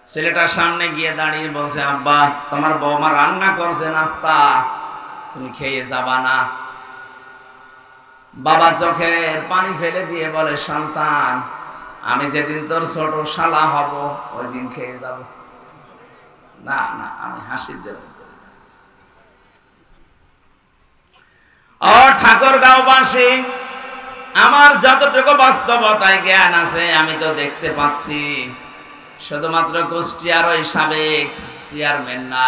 ছেলেটার সামনে গিয়ে দাঁড়িয়ে বলছে, আব্বা তোমার বৌমা রান্না করছে নাস্তা, তুমি খেয়ে যাবা না? বাবা চোখের পানি ফেলে দিয়ে বলে, সন্তান আমি যেদিন তোর ছোট শালা হব ওই দিন খেয়ে যাব। না না, আমি হাসির জন্য। ও ঠাকুরগাঁওবাসী, আমার যতটুকু বাস্তবতায় জ্ঞান আছে আমি তো দেখতে পাচ্ছি, শুধুমাত্র কুষ্টিয়ার ওই সাবেক চেয়ারম্যান না,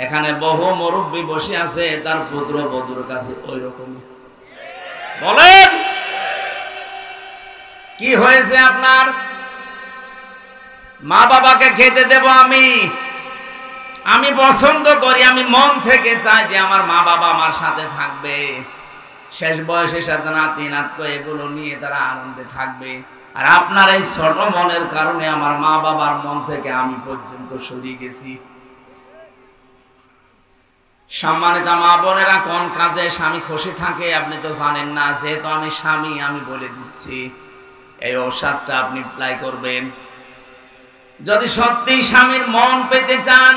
এখানে বহু মুরব্বী বসে আছে, তার পুত্র বধূর কাছে ওই রকম। বলেন কি হয়েছে আপনার? মা বাবাকে খেতে দেব আমি পছন্দ করি, আমি মন থেকে চাই যে আমার মা বাবা আমার সাথে থাকবে, শেষ বয়সে সাথে নাতি নাতক এগুলো নিয়ে তারা আনন্দে থাকবে। আর আপনার এই ছোট মনের কারণে আমার মা বাবার মন থেকে আমি পর্যন্ত সরিয়ে গেছি। সম্মানিত মা বোনেরা, কোন কাজে স্বামী খুশি থাকে আপনি তো জানেন না, যেহেতু আমি স্বামী আমি বলে দিচ্ছি, এই ঔষধটা আপনি অ্যাপ্লাই করবেন। যদি সত্যি স্বামীর মন পেতে চান,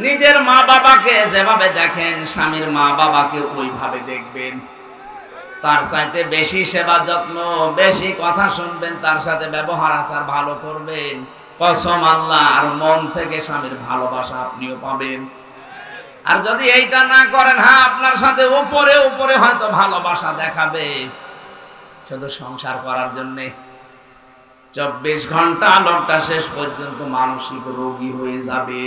নিজের মা বাবাকে যেভাবে দেখেন স্বামীর মা বাবাকে ওইভাবে দেখবেন, তার চাইতে বেশি সেবা যত্ন, বেশি কথা শুনবেন, তার সাথে ব্যবহার আচার ভালো করবেন। কসম আল্লাহ, আর মন থেকে স্বামীর ভালোবাসা আপনিও পাবেন। আর যদি এইটা না করেন, হ্যাঁ আপনার সাথে উপরে উপরে হয়তো ভালোবাসা দেখাবে, শুধু সংসার করার জন্যে, 24 ঘন্টা লোকটা শেষ পর্যন্ত মানসিক রোগী হয়ে যাবে।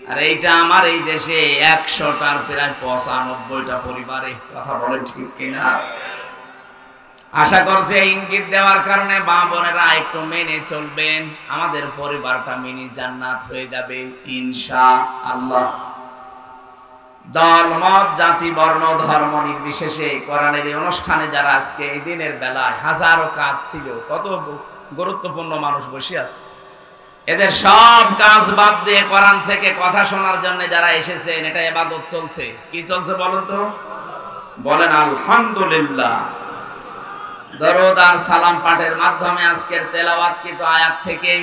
আর এইটা আমার এই দেশে 100টার প্রায় 95টা পরিবারে। কথা বলেন ঠিক কিনা? আশা করছি এই ইঙ্গিত দেওয়ার কারণে মা বোনেরা একটু মেনে চলবেন, আমাদের পরিবারটা মিনি জান্নাত হয়ে যাবে ইনশাআল্লাহ। দল মত জাতি বর্ণ ধর্ম নির্বিশেষে কোরআনের এই অনুষ্ঠানে যারা আজকে এই দিনের বেলায়, হাজারো কাজ ছিল, কত গুরুত্বপূর্ণ মানুষ বসে আছে, এদের সব কাজ বাদ দিয়ে কোরআন থেকে কথা শোনার জন্য যারা এসেছেন, এটা ইবাদত চলছে। কি চলছে বলেন তো? বলেন আলহামদুলিল্লাহ। দরুদ আর সালাম পাঠের মাধ্যমে আজকের তেলাওয়াতকৃত আয়াত থেকে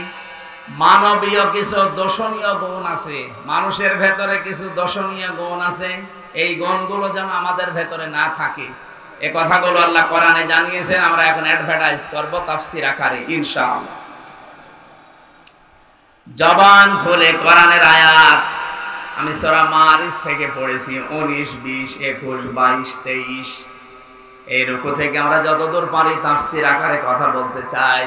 মানবীয় কিছু দর্শনীয় গুণ আছে, মানুষের ভেতরে কিছু দর্শনীয় গুণ আছে, এই গুণগুলো যেন আমাদের ভেতরে না থাকে, এই কথাগুলো আল্লাহ কোরআনে জানিয়েছেন। আমরা এখন অ্যাডভার্টাইজ করব তাফসীর আকারে ইনশাআল্লাহ। জবান খুলে কোরআনের আয়াত আমি সূরা মারিজ থেকে পড়েছি, 19, 20, 21, 22, 23। এই রুকু থেকে আমরা যতদূর পারি তাফসীর আকারে কথা বলতে চাই।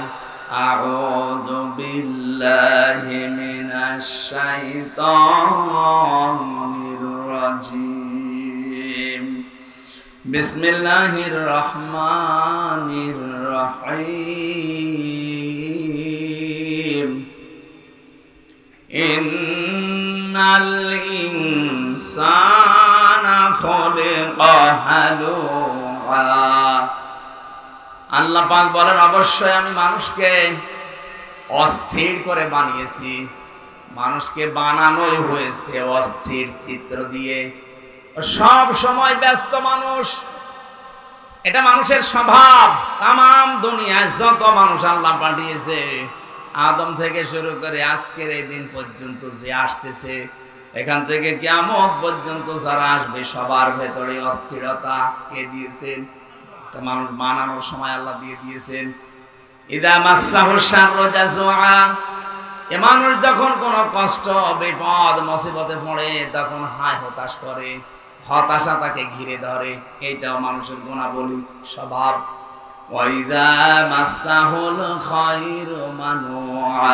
আউযু বিল্লাহি মিনাশ শাইতানির রাজীম। বিসমিল্লাহির রহমানির রহিম। ইন্নাল ইনসানা খুলিকা হালুআ। আল্লাহ পাক বলেন, অবশ্যই আমি মানুষকে অস্থির করে বানিয়েছি। মানুষকে বানানোই হয়েছে অস্থির চিত্র দিয়ে, সব সময় ব্যস্ত মানুষ, এটা মানুষের স্বভাব। তামাম দুনিয়ায় যত মানুষ আল্লাহ পাঠিয়েছে, আদম থেকে শুরু করে আজকের এই দিন পর্যন্ত যে আসতেছে, এখান থেকে কিয়ামত পর্যন্ত যারা আসবে, সবার ভেতরে অস্থিরতা কে দিয়েছেন? মানুষ বানানোর সময় আল্লাহ দিয়ে দিয়েছেন। ইদা মাসসাহু শাররু জাযুআ। এ মানুষ যখন কোনো কষ্ট, বিপদ, মুসিবতে পড়ে তখন হায় হতাশ করে, হতাশা তাকে ঘিরে ধরে, এইটাও মানুষের গুণাবলী, স্বভাব। ওয়া ইদা মাসসাহুল খায়রু মানুআ।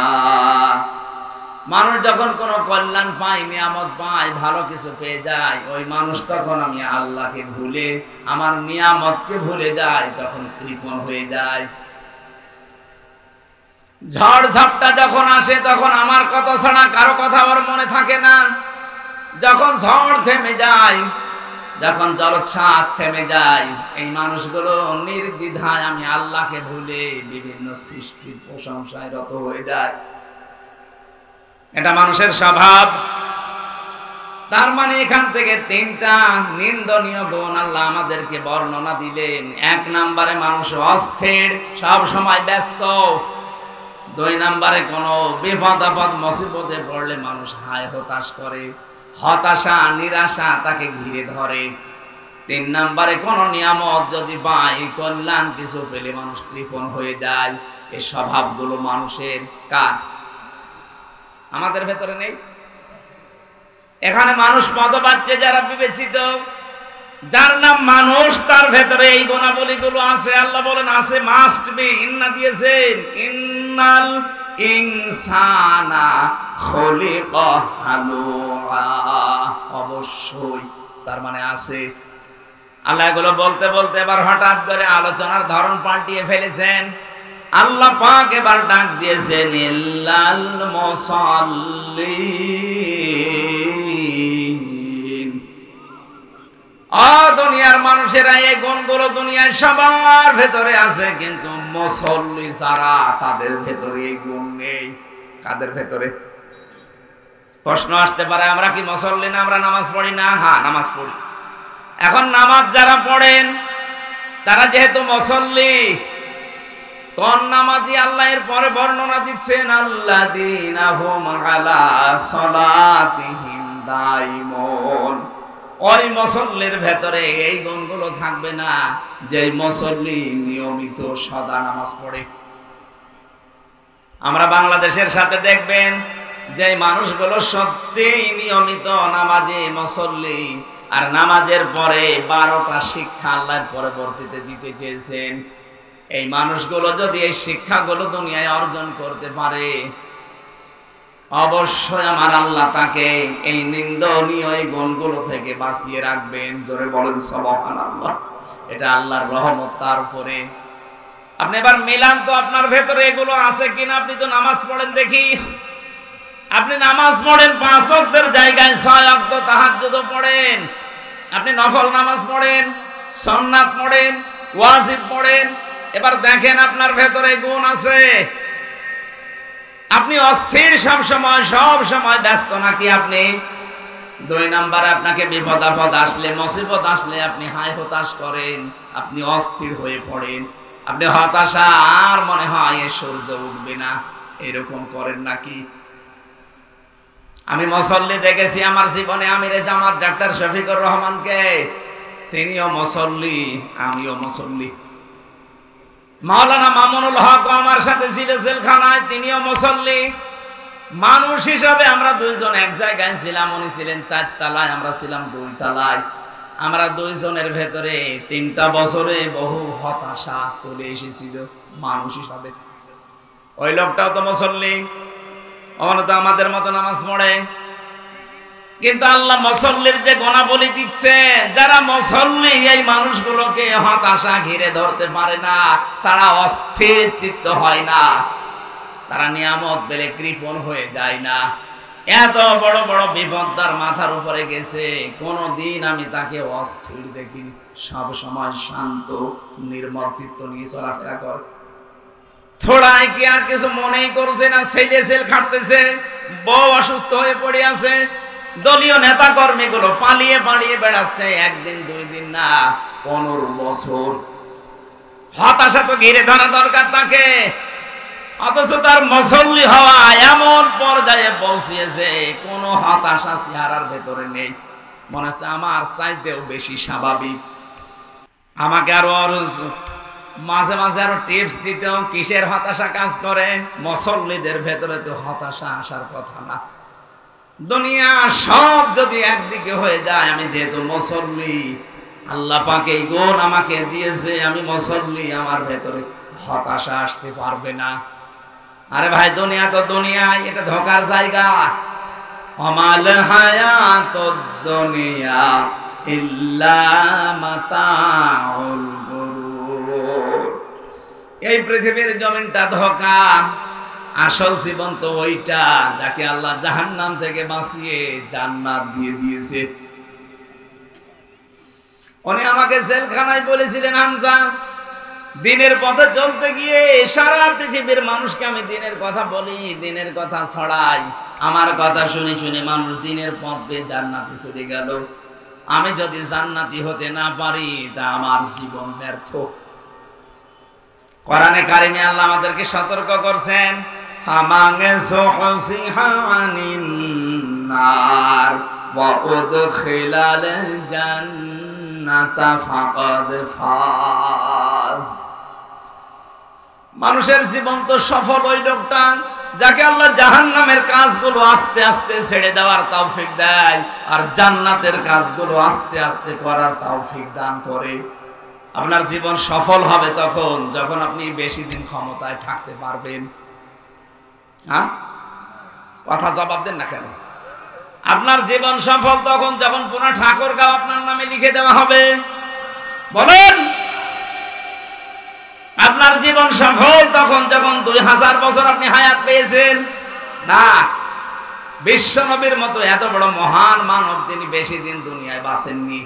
মানুষ যখন কোনো কল্যাণ পায়, নিয়ামত পায়, ভালো কিছু পেয়ে যায়, ওই মানুষ তখন আমি আল্লাহকে ভুলে, আমার নিয়ামতকে ভুলে যায়, তখন কৃপণ হয়ে যায়। ঝড় ঝাপটা যখন আসে তখন আমার কথা ছাড়া কারো কথা ওর মনে থাকে না। যখন ঝড় থেমে যায়, যখন জলোচ্ছ্বাস থেমে যায়, এই মানুষগুলো নির্দ্বিধায় আমি আল্লাহকে ভুলে বিভিন্ন সৃষ্টির প্রশংসায় রত হয়ে যায়। এটা মানুষের স্বভাব। তার মানে এখান থেকে তিনটা নিন্দনীয় গুণ আল্লাহ আমাদেরকে বর্ণনা দিলেন। এক নম্বরে মানুষ অস্থির, সব সময় ব্যস্ত। দুই নম্বরে কোনো বিপদ আপদ মুসিবতে পড়লে মানুষ হায় হতাশ করে, হতাশা নিরাশা তাকে ঘিরে ধরে। তিন নম্বরে কোন নিয়ামত যদি পায়, কল্যাণ কিছু পেলে মানুষ কৃপণ হয়ে যায়। এই স্বভাবগুলো মানুষের কার? আমাদের ভেতরে নেই? এখানে মানুষ মত পাচ্ছে যারা বিবেচিত, যার নাম মানুষ, তার ভেতরে এই গুণাবলীগুলো আছে। আল্লাহ বলেন আছে, মাস্ট বি। ইন্না দিয়েছেন, ইন্নাল ইনসানা খুলিকা হালুআ, অবশ্যই। তার মানে আছে। আল্লাহ এগুলো বলতে বলতে এবার হঠাৎ করে আলোচনার ধরন পাল্টিয়ে ফেলেছেন। আল্লাহ পাক এবার ডাক দিয়েছেন, ইল্লাল মুসাল্লিন। দুনিয়ার মানুষেরা এই গুণগুলো দুনিয়ায় সবার ভেতরে আছে, কিন্তু মুসল্লি যারা, তাদের ভেতরে এই গুণ নেই। কাদের ভেতরে? প্রশ্ন আসতে পারে, আমরা কি মুসল্লি না? আমরা নামাজ পড়ি না? হ্যাঁ, নামাজ পড়ি। এখন নামাজ যারা পড়েন তারা যেহেতু মুসল্লি, কোন নামাজি আল্লাহ এর পরে বর্ণনা দিচ্ছেন, আল্লাযীনা হুম আলা সালাতিহিম দাইমুন। ওই মুসল্লির ভেতরে এই গুণগুলো থাকবে না, যে মুসল্লি নিয়মিত সদা নামাজ পড়ে। আমরা বাংলাদেশের সাথে দেখবেন যে মানুষগুলো সত্যিই নিয়মিত নামাজে মুসল্লি, আর নামাজের পরে 12টা শিক্ষা আল্লাহর পরবর্তীতে দিতে চেয়েছেন। এই মানুষগুলো যদি এই শিক্ষাগুলো দুনিয়ায় অর্জন করতে পারে, অবশ্যই আমার আল্লাহ তাকে এই নিন্দনীয় এই গুণগুলো থেকে বাঁচিয়ে রাখবেন। জোরে বলেন সুবহানাল্লাহ। এটা আল্লাহর রহমত তার উপরে। আপনি এবার মিলান তো আপনার ভেতরে এগুলো আছে কিনা। আপনি তো নামাজ পড়েন দেখি, আপনি নামাজ পড়েন 5 ওয়াক্তের জায়গায় 6 ওয়াক্ত তাহাজ্জুদ পড়েন, আপনি নফল নামাজ পড়েন, সুন্নাত পড়েন, ওয়াজিব পড়েন। এবার দেখেন আপনার ভেতরে গুণ আছে। আপনি অস্থির সব সময় ব্যস্ত নাকি আপনি? 2 নম্বরে আপনাকে বিপদ আপদ আসলে, মুসিবত আসলে আপনি হায় হতাশ করেন, আপনি অস্থির হয়ে পড়েন, আপনি হতাশা, আর মনে হয় এ সূর্য উঠবে না, এরকম করেন নাকি? আমি মুসল্লি দেখেছি আমার জীবনে, আমিরে জামাত ডাক্তার শফিকুর রহমানকে। তিনিও মুসল্লি, আমিও মুসল্লি। মাওলানা মামুনুল হক আমার সাথে ছিল জেলখানায়, তিনিও মুসল্লি। মানুষ হিসাবে আমরা দুইজন এক জায়গায় ছিলাম, উনি ছিলেন 4 তলায়, আমরা ছিলাম 2 তলায়। আমরা দুইজনের ভেতরে 3টা বছরে বহু হতাশা চলে এসেছিল মানুষ হিসাবে। ওই লোকটাও তো মুসল্লি, তো আমাদের মতো নামাজ পড়ে, কিন্তু আল্লাহ মুসল্লির যে গুণাবলী দিচ্ছে, যারা মুসল্লি এই মানুষগুলোকে হতাশা ঘিরে ধরতে পারে না, তারা অস্থির চিত্ত হয় না, তারা নিয়ামত পেলে কৃপণ হয়ে যায় না। এত বড় বড় বিপদ তার মাথার উপরে গেছে, কোনদিন আমি তাকে অস্থির দেখিনি। সব সময় শান্ত নির্মল চিত্ত নিয়ে চলাফেরা করে। থোড়াই কি আর কিছু মনেই করছে না, ছেলে সেল খাটতেছে, বউ অসুস্থ হয়ে পড়ে আছে, দলীয় নেতা কর্মীগুলো পালিয়ে পালিয়ে বেড়াচ্ছে, 1 দিন 2 দিন না, 15 বছর। হতাশা তো ঘিরে ধরা দরকার তাকে, অথচ তার মুসল্লি হওয়া এমন পর্যায়ে পৌঁছিয়েছে, কোনো হতাশা চেহারার ভেতরে নেই। মনে হচ্ছে আমার চাইতেও বেশি স্বাভাবিক। আমাকে আরো মাঝে মাঝে আরো টিপস দিতেও, কিসের হতাশা কাজ করে? মুসল্লিদের ভেতরে তো হতাশা আসার কথা না। দুনিয়া সব যদি একদিকে হয়ে যায়, আমি যেহেতু মুসল্লি, আল্লাহ পাক এই গুণ আমাকে দিয়েছে, আমি মুসল্লি, আমার ভেতরে হতাশা আসতে পারবে না। আরে ভাই, দুনিয়া তো দুনিয়ায়, এটা ধোকার জায়গা। আমাল হায়াতুদ দুনিয়া ইল্লা মাতাউল গুরুর। এই পৃথিবীর জমিনটা ধোকা, আসল জীবন তো ওইটা যাকে আল্লাহ জাহান্নাম থেকে বাঁচিয়ে জান্নাত দিয়ে দিয়েছে। উনি আমাকে জেলখানায় বলেছিলেন, হামজা দিনের পথে চলতে গিয়ে সারা পৃথিবীর মানুষকে আমি দিনের কথা বলি, দিনের কথা ছড়াই, আমার কথা শুনে শুনে মানুষ দিনের পথ পেয়ে জান্নাতে চলে গেল। আমি যদি জান্নাতি হতে না পারি তা আমার জীবন ব্যর্থ। কোরআনে কারিমে আল্লাহ আমাদেরকে সতর্ক করছেন, ফামানে সুহসিহা আনিন নার ওয়া উদখিলাল জান্নাতা ফাকাদ ফাজ। মানুষের জীবন তো সফল ওই লোকটা যাকে আল্লাহ জাহান্নামের কাজগুলো আস্তে আস্তে ছেড়ে দেওয়ার তৌফিক দেয় আর জান্নাতের কাজগুলো আস্তে আস্তে করার তৌফিক দান করে। আপনার জীবন সফল হবে তখন যখন আপনি বেশি দিন ক্ষমতায় থাকতে পারবেন। হ্যাঁ, কথা জবাব দেন না কেন? আপনার জীবন সফল তখন যখন পুরো ঠাকুরগাঁও আপনার নামে লিখে দেওয়া হবে। বলেন, আপনার জীবন সফল তখন যখন 2000 বছর আপনি হায়াত পেয়েছেন। না, বিশ্ব নবীর মতো এত বড় মহান মানব তিনি বেশি দিন দুনিয়ায় বাঁচেননি,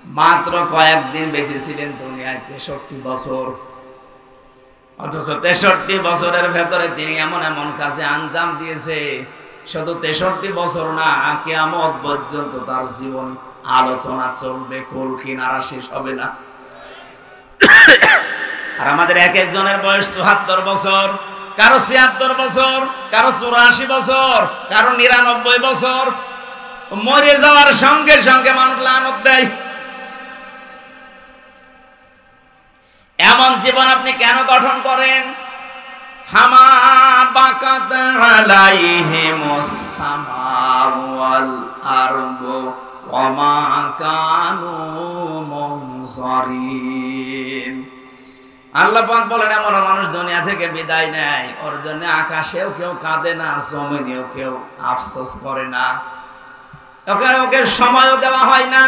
মাত্র কয়েকদিন বেঁচে ছিলেন দুনিয়ায় 63 বছর। অথচ 63 বছরের ভেতরে তিনি এমন এমন কাজে আঞ্জাম দিয়েছে, শুধু 63 বছর না, কিয়ামত পর্যন্ত তার জীবন আলোচনা চলবে, কুল কিনারা শেষ হবে না। আর আমাদের এক একজনের বয়স 74 বছর, কারো 76 বছর, কারো 84 বছর, কারো 99 বছর। মরে যাওয়ার সঙ্গে সঙ্গে মানুষ লানত দেয়। এমন জীবন আপনি কেন গঠন করেন? ফামা বাকাত আলাইহিমুস সামাউ ওয়াল আরদু ওয়া মা কানু মুনজারিন। আল্লাহ পাক বলেন, এমন মানুষ দুনিয়া থেকে বিদায় নেয়, ওর জন্য আকাশেও কেউ কাঁদে না, জমিনেও কেউ আফসোস করে না, ওকে সময়ও দেওয়া হয় না।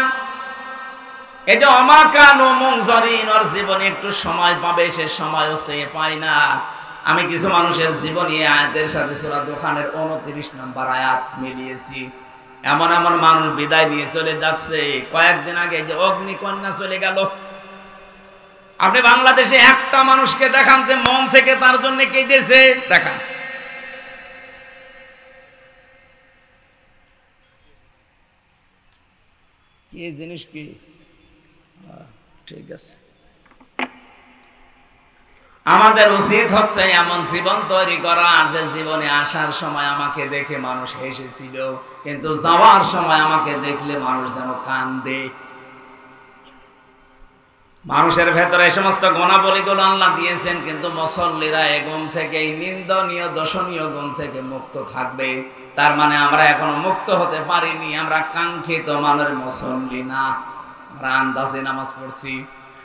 এই যে অমাকানু মুনজারিন, ওর জীবনে একটু সময় পাবে, সে সময়ও সে পায় না। আমি কিছু মানুষের জীবনী আয়াতের সাথে সূরা দোকানের 29 নম্বর আয়াত মিলিয়েছি। এমন এমন মানুষ বিদায় নিয়ে চলে যাচ্ছে। কয়েকদিন আগে যে অগ্নিকন্যা চলে গেল, আপনি বাংলাদেশে একটা মানুষকে দেখান যে মন থেকে তার জন্য কেঁদেছে, দেখান। কি জিনিস কি? ঠিক আছে, আমাদের উচিত হচ্ছে এমন জীবন তৈরি করা যে জীবনে আসার সময় আমাকে দেখে মানুষ হেসেছিল, কিন্তু যাওয়ার সময় আমাকে দেখলে মানুষ যেন কান্দে। মানুষের ভেতরে এই সমস্ত গুণাবলীগুলো আল্লাহ দিয়েছেন, কিন্তু মুসল্লিরা এই গুণ থেকে, এই নিন্দনীয় দর্শনীয় গুণ থেকে মুক্ত থাকবে। তার মানে আমরা এখনো মুক্ত হতে পারিনি, আমরা কাঙ্ক্ষিত মানের মুসল্লি না, আমরা আন্দাজে নামাজ পড়ছি।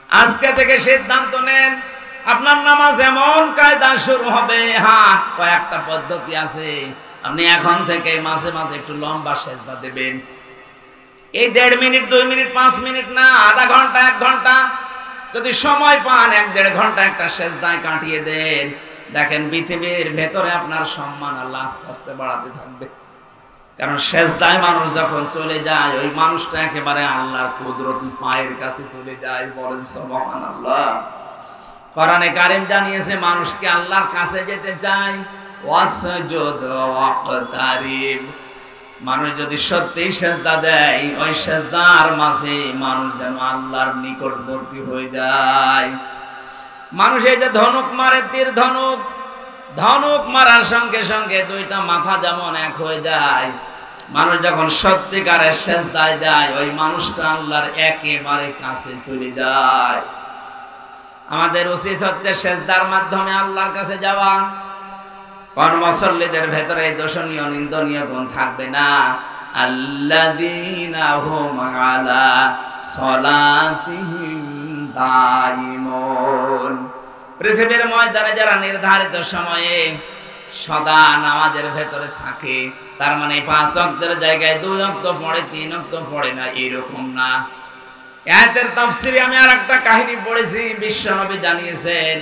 আজকে থেকে সিদ্ধান্ত নেন, আপনার নামাজ এমন কায়দা শুরু হবে। হ্যাঁ, কয়েকটা পদ্ধতি আছে, আপনি এখন থেকে মাঝে মাঝে একটু লম্বা সেজদা দেবেন। এই 1.5 মিনিট 2 মিনিট 5 মিনিট না, আধা ঘন্টা 1 ঘন্টা যদি সময় পান, 1-1.5 ঘন্টা একটা সেজদায় কাটিয়ে দেন। দেখেন পৃথিবীর ভেতরে আপনার সম্মান আল্লাহ আস্তে আস্তে বাড়াতে থাকবে। কারণ সেজদায় মানুষ যখন চলে যায়, ওই মানুষটা একেবারে আল্লাহর কুদরতি পায়ের কাছে চলে যায়। বলেন সুবহানাল্লাহ। কোরআনে কারীম জানিয়েছে, মানুষকে আল্লাহর কাছে যেতে চায়, ওয়াসজুদ ওয়াকতারিব। মানুষ যদি সত্যিই সেজদা দেয়, ওই সেজদার মাঝে মানুষ যেন আল্লাহর নিকটবর্তী হয়ে যায়। মানুষ এই যে ধনুক মারে, তীর ধনুক, ধনুক মারার সঙ্গে সঙ্গে দুইটা মাথা যেমন এক হয়ে যায়। মানুষ যখন সত্যিকারের সেজদায় যায়, ওই মানুষটা আল্লাহর একেবারে কাছে চলে যায়। আমাদের উচিত হচ্ছে সেজদার মাধ্যমে আল্লাহর কাছে যাওয়া। কোন মুসল্লিদের ভেতরে দোষণীয় নিন্দনীয় গুণ থাকবে না। আল্লাযীনা হুম আলা সলাতিহিম দাইমুন। পৃথিবীর ময়দানে যারা নির্ধারিত সময়ে সদা নামাজের ভেতরে থাকে, তার মানে 5 ওয়াক্তের জায়গায় 2 ওয়াক্ত পড়ে, 3 ওয়াক্ত পড়ে না, এরকম না। আয়াতের তাফসীরে আমি আরেকটা কাহিনী পড়েছি। বিশ্বনবী জানিয়েছেন,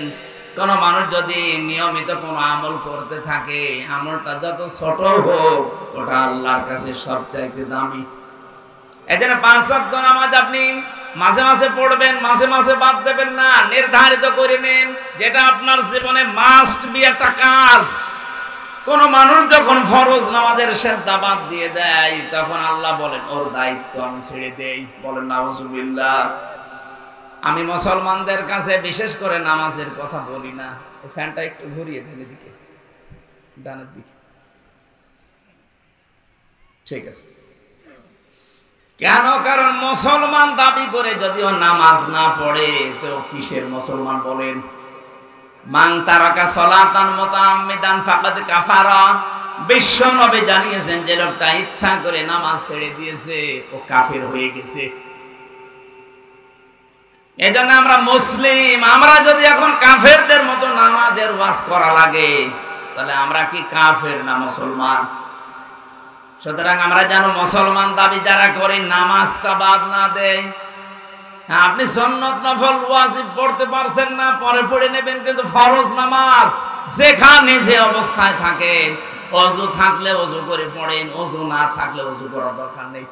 কোন মানুষ যদি নিয়মিত কোনো আমল করতে থাকে, আমলটা যত ছোট হোক, ওটা আল্লাহর কাছে সবচাইতে দামি। এজন্য 5 ওয়াক্ত নামাজ আপনি মাঝে মাঝে পড়বেন, মাঝে মাঝে বাদ দেবেন না, নির্ধারিত করে নিন যেটা আপনার জীবনে মাস্ট বি একটা কাজ। কোন মানুষ যখন ফরজ নামাজের সেজদা বাদ দিয়ে দেয় তখন আল্লাহ বলেন ওর দায়িত্ব আমি ছেড়ে দেই। বলেন নাউজুবিল্লাহ। আমি মুসলমানদের কাছে বিশেষ করে নামাজের কথা বলি না। এই ফ্যানটা একটু ঘুরিয়ে দেন এদিকে, ডানের দিকে, ঠিক আছে। কেন? কারণ মুসলমান দাবি করে যদিও নামাজ না পড়ে তো কিসের মুসলমান বলেন? মান তারাকা সালাতান মুতাআম্মিদান ফাকাদ কাফারা। বিশ্ব নবী জানিয়েছেন যে লোকটা ইচ্ছা করে নামাজ ছেড়ে দিয়েছে ও কাফের হয়ে গেছে। এজন্য আমরা মুসলিম, আমরা যদি এখন কাফেরদের মতো নামাজের ওয়াজ করা লাগে তাহলে আমরা কি কাফের না মুসলমান? সুতরাং আমরা যেন মুসলমান দাবি যারা করি নামাজটা বাদ না দেয়। হ্যাঁ, আপনি সুন্নত নফল ওয়াজিব পড়তে পারছেন না, পরে পড়ে নেবেন, কিন্তু ফরজ নামাজ যেখানে যে অবস্থায় থাকেন, ওযু থাকলে ওযু করে পড়েন, ওযু না থাকলে ওযু করার দরকার নেই।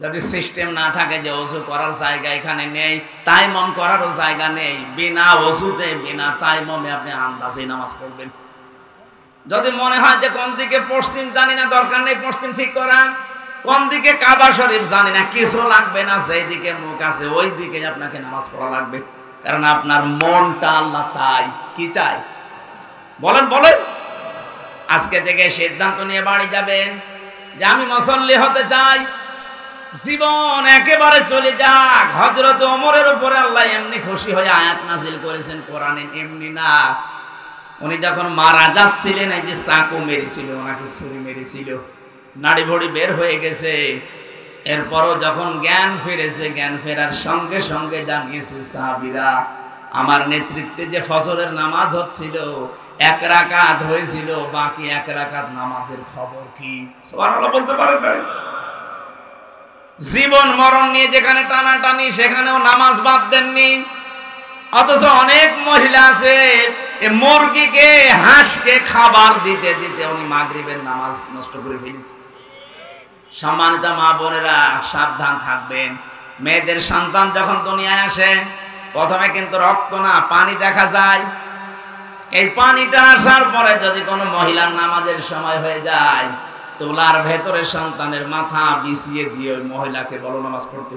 যদি সিস্টেম না থাকে যে ওযু করার জায়গা এখানে নেই, তায়াম্মুম করারও জায়গা নেই, বিনা ওযুতে বিনা তায়াম্মুমে আপনি আন্দাজে নামাজ পড়বেন। যদি মনে হয় যে কোন দিকে পশ্চিম জানি না, দরকার নেই পশ্চিম ঠিক করা, কোন দিকে কাবা শরীফ জানি না, কিছু লাগবে না, যেই দিকে মুখ আছে ওই দিকে আপনাকে নামাজ পড়া লাগবে। কারণ আপনার মনটা আল্লাহ চাই। কি চাই বলেন? বলেন। আজকে থেকে সিদ্ধান্ত নিয়ে বাড়ি যাবেন যে আমি মুসল্লি হতে চাই। জীবন একেবারে চলে যাক। হযরত ওমরের উপরে আল্লাহ এমনি খুশি হয়ে আয়াত নাযিল করেছেন কোরআনে, এমনি না। উনি যখন মারা যাচ্ছিলেন এই যে চাকু মেরেছিল, ওনাকে ছুরি মেরেছিল, নাড়ি ভড়ি বের হয়ে গেছে। এরপরও যখন জ্ঞান ফিরেছে, জ্ঞান ফেরার সঙ্গে সঙ্গে জানিয়েছে সাহাবীরা আমার নেতৃত্বে যে ফজরের নামাজ হচ্ছিল এক রাকাত হয়েছিল, বাকি এক রাকাত নামাজের খবর কি? সুবহানাল্লাহ বলতে পারেন না? জীবন মরণ নিয়ে যেখানে টানাটানি সেখানেও নামাজ বাদ দেননি। অথচ অনেক মহিলা আছে মুরগিকে হাঁসকে খাবার দিতে দিতে উনি মাগরিবের নামাজ নষ্ট করে ফেলেছে। সম্মানিত মা বোনেরা, সাবধান থাকবেন। মেয়েদের সন্তান যখন দুনিয়ায় আসে প্রথমে কিন্তু রক্ত না, পানি দেখা যায়। এই পানিটা আসার পরে যদি কোনো মহিলার নামাজের সময় হয়ে যায়, তোলার ভেতরে সন্তানের মাথা বিছিয়ে দিয়ে ওই মহিলাকে বলো নামাজ পড়তে।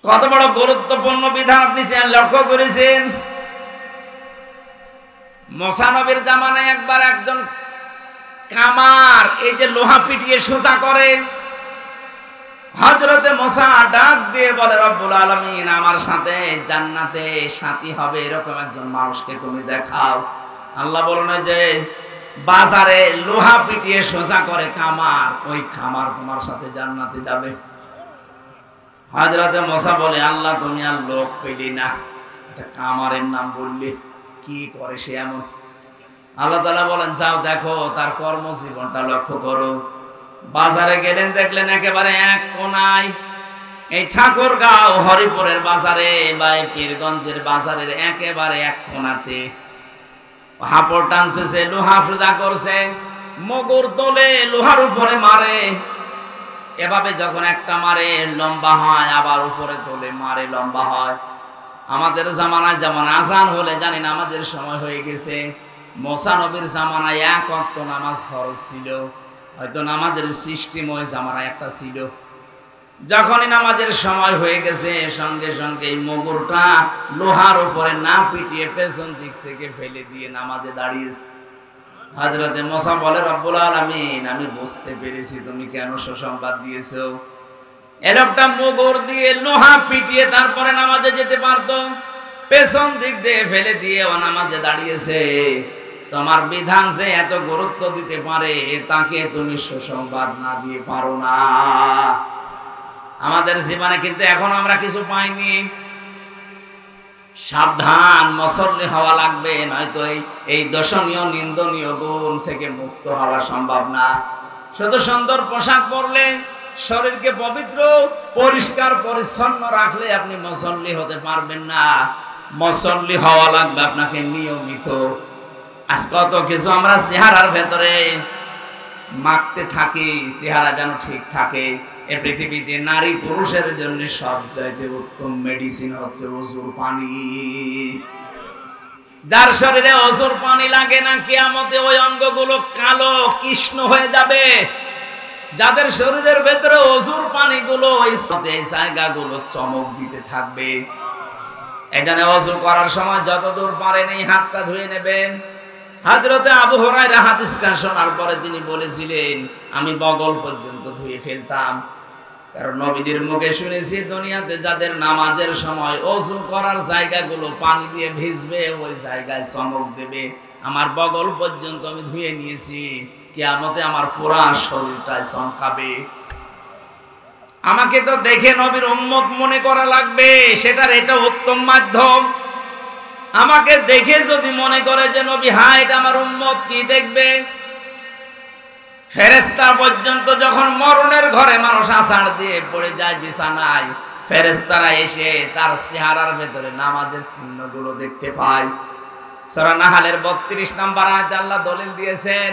কত বড় গুরুত্বপূর্ণ বিধান আপনি লক্ষ্য করেছেন? মুসা নবীর জামানায় একবার একজন কামার এই যে লোহা পিটিয়ে সোজা করে, হযরতে মুসা ডাক দিয়ে বলে রব্বুল আলামিন আমার সাথে জান্নাতে সাথী হবে এরকম একজন মানুষকে তুমি দেখাও। আল্লাহ বলেন যে বাজারে লোহা পিটিয়ে সোজা করে কামার, ওই কামার তোমার সাথে জান্নাতে যাবে। হযরতে মুসা বলে আল্লাহ তুমি আর লোক পেলি না, এটা কামারের নাম বললি, কি করে সে এমন? আল্লাহ তাআলা বলেন যাও দেখো তার কর্মজীবনটা লক্ষ্য করো। বাজারে গেলেন, দেখলেন একেবারে এক কোনায় এই ঠাকুরগাঁও হরিপুরের বাজারে বা পীরগঞ্জের বাজারের একেবারে এক কোনাতে হাপড় টানছে, সে লোহা সোজা করছে, মগর তোলে লোহার উপরে মারে। এভাবে যখন একটা মারে লম্বা হয়, আবার উপরে তোলে মারে লম্বা হয়। আমাদের জামানায় যেমন আজান হলে জানেন আমাদের সময় হয়ে গেছে, মুসা নবীর জামানায় এক ওয়াক্ত নামাজ ফরজ ছিল। হয়তো নামাজের সিস্টেম ওই জামানায় একটা ছিল। যখনই নামাজের সময় হয়ে গেছে সঙ্গে সঙ্গে এই মগরটা লোহার উপরে না পিটিয়ে পেছন দিক থেকে ফেলে দিয়ে নামাজে দাঁড়িয়েছে। হযরতে মুসা বলে রব্বুল আলামিন আমি বুঝতে পেরেছি তুমি কেন সুসংবাদ দিয়েছো। এ লোকটা মগর দিয়ে লোহা পিটিয়ে তারপরে নামাজে যেতে পারতো, পেছন দিক দিয়ে ফেলে দিয়ে ও নামাজে দাঁড়িয়েছে। তোমার বিধান যে এত গুরুত্ব দিতে পারে তাকে তুমি সুসংবাদ না দিয়ে পারো না। আমাদের জীবনে কিন্তু এখন আমরা কিছু পাইনি। সাবধান, মুসল্লি হওয়া লাগবে, নয়তো এই দর্শনীয় নিন্দনীয় গুণ থেকে মুক্ত হওয়া সম্ভব না। শুধু সুন্দর পোশাক পরলে, শরীরকে পবিত্র পরিষ্কার পরিচ্ছন্ন রাখলে আপনি মুসল্লি হতে পারবেন না। মুসল্লি হওয়া লাগবে আপনাকে নিয়মিত। আজ কত কিছু আমরা চেহারার ভেতরে মাখতে থাকি, চেহারা যেন ঠিক থাকে। এই পৃথিবীতে নারী পুরুষের জন্য সবচাইতে উত্তম মেডিসিন হচ্ছে অজুর পানি। যার শরীরে অজুর পানি লাগে না, কিয়ামতে ওই অঙ্গগুলো কালো কৃষ্ণ হয়ে যাবে। যাদের শরীরের ভেতরে অজুর পানিগুলো এই জায়গাগুলো চমক দিতে থাকবে। এখানে অজু করার সময় যতদূর পারেন এই হাতটা ধুয়ে নেবেন। হযরতে আবু হুরায়রা হাদিসটা শোনার পরে তিনি বলেছিলেন, আমি বগল পর্যন্ত ধুয়ে ফেলতাম। কারণ নবীদের মুখে শুনেছি, দুনিয়াতে যাদের নামাজের সময় ওযু করার জায়গাগুলো পানি দিয়ে ভিজবে, ওই জায়গায় চমক দেবে। আমার বগল পর্যন্ত আমি ধুয়ে নিয়েছি, কিয়ামতে আমার পুরা শরীরটাই চমকাবে। আমাকে তো দেখে নবীর উম্মত মনে করা লাগবে, সেটার এটা উত্তম মাধ্যম। আমাকে দেখে যদি মনে করে যে নবী হ্যাঁ এটা আমার উম্মত, কি দেখবে? ফেরেশতা পর্যন্ত যখন মরণের ঘরে মানুষ আছাড় দিয়ে পড়ে যায় বিছানায়, ফেরেশতারা এসে তার চেহারার ভেতরে নামাজের চিহ্নগুলো দেখতে পায়। সূরা নাহলের 32 নম্বর আয়াতে আল্লাহ দলিল দিয়েছেন,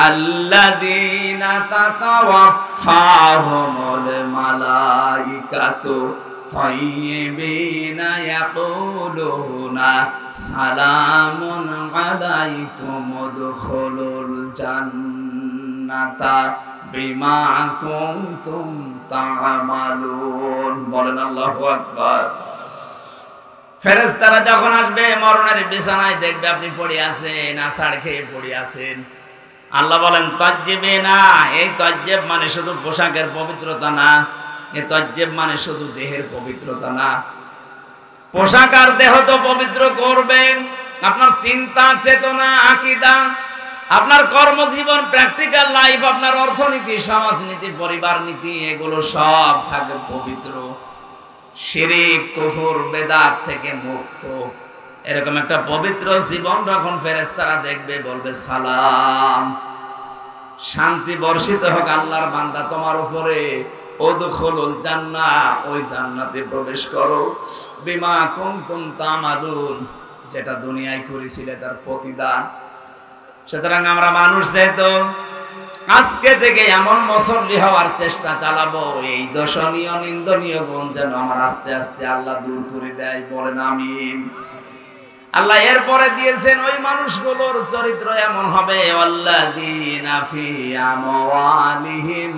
আল্লাযীনা তাতাওয়াফাহুমুল মালাইকাতু তাইয়্যিবিনা ইয়াকুলুনা সালামুন আলাইকুম উদখুলুল জান্নাতা বিমা কুনতুম তা'মালুন। বলেন আল্লাহু আকবার। ফেরেশতারা যখন আসবে মরণের বিছানায় দেখবে আপনি পড়ে আছেন, আছাড় খেয়ে পড়ে আছেন। আল্লাহ বলেন তাজ্জিবিনা, এই তাজ্জিব মানে শুধু পোশাকের পবিত্রতা না, এই তাজ্জিব মানে শুধু দেহের পবিত্রতা না। পোশাক আর দেহ তো পবিত্র করবেন, আপনার চিন্তা চেতনা আকীদা, আপনার কর্মজীবন প্র্যাকটিক্যাল লাইফ, আপনার অর্থনীতি সমাজনীতি পরিবার নীতি, এগুলো সব থাকে পবিত্র, শিরক কুফর বেদাত থেকে মুক্ত। এরকম একটা পবিত্র জীবন যখন ফেরেশতারা দেখবে, বলবে সালাম, শান্তি বর্ষিত হোক আল্লাহর বান্দা তোমার উপরে, উদখুলুল জান্নাহ, ওই জান্নাতে প্রবেশ করো, বিমা কুনতুম তা'মালুন, যেটা দুনিয়ায় করেছিলে তার প্রতিদান। সুতরাং আমরা মানুষ যেহেতু আজকে থেকে এমন মুসল্লি হওয়ার চেষ্টা চালাবো, এই দোষণীয় নিন্দনীয় গুণ যেন আমার আস্তে আস্তে আল্লাহ দূর করে দেয়। বলেন আমিন। আল্লাহ এরপরে দিয়েছেন ওই মানুষগুলোর চরিত্র এমন হবে, আল্লাযীনা ফি আমওয়ালিহিম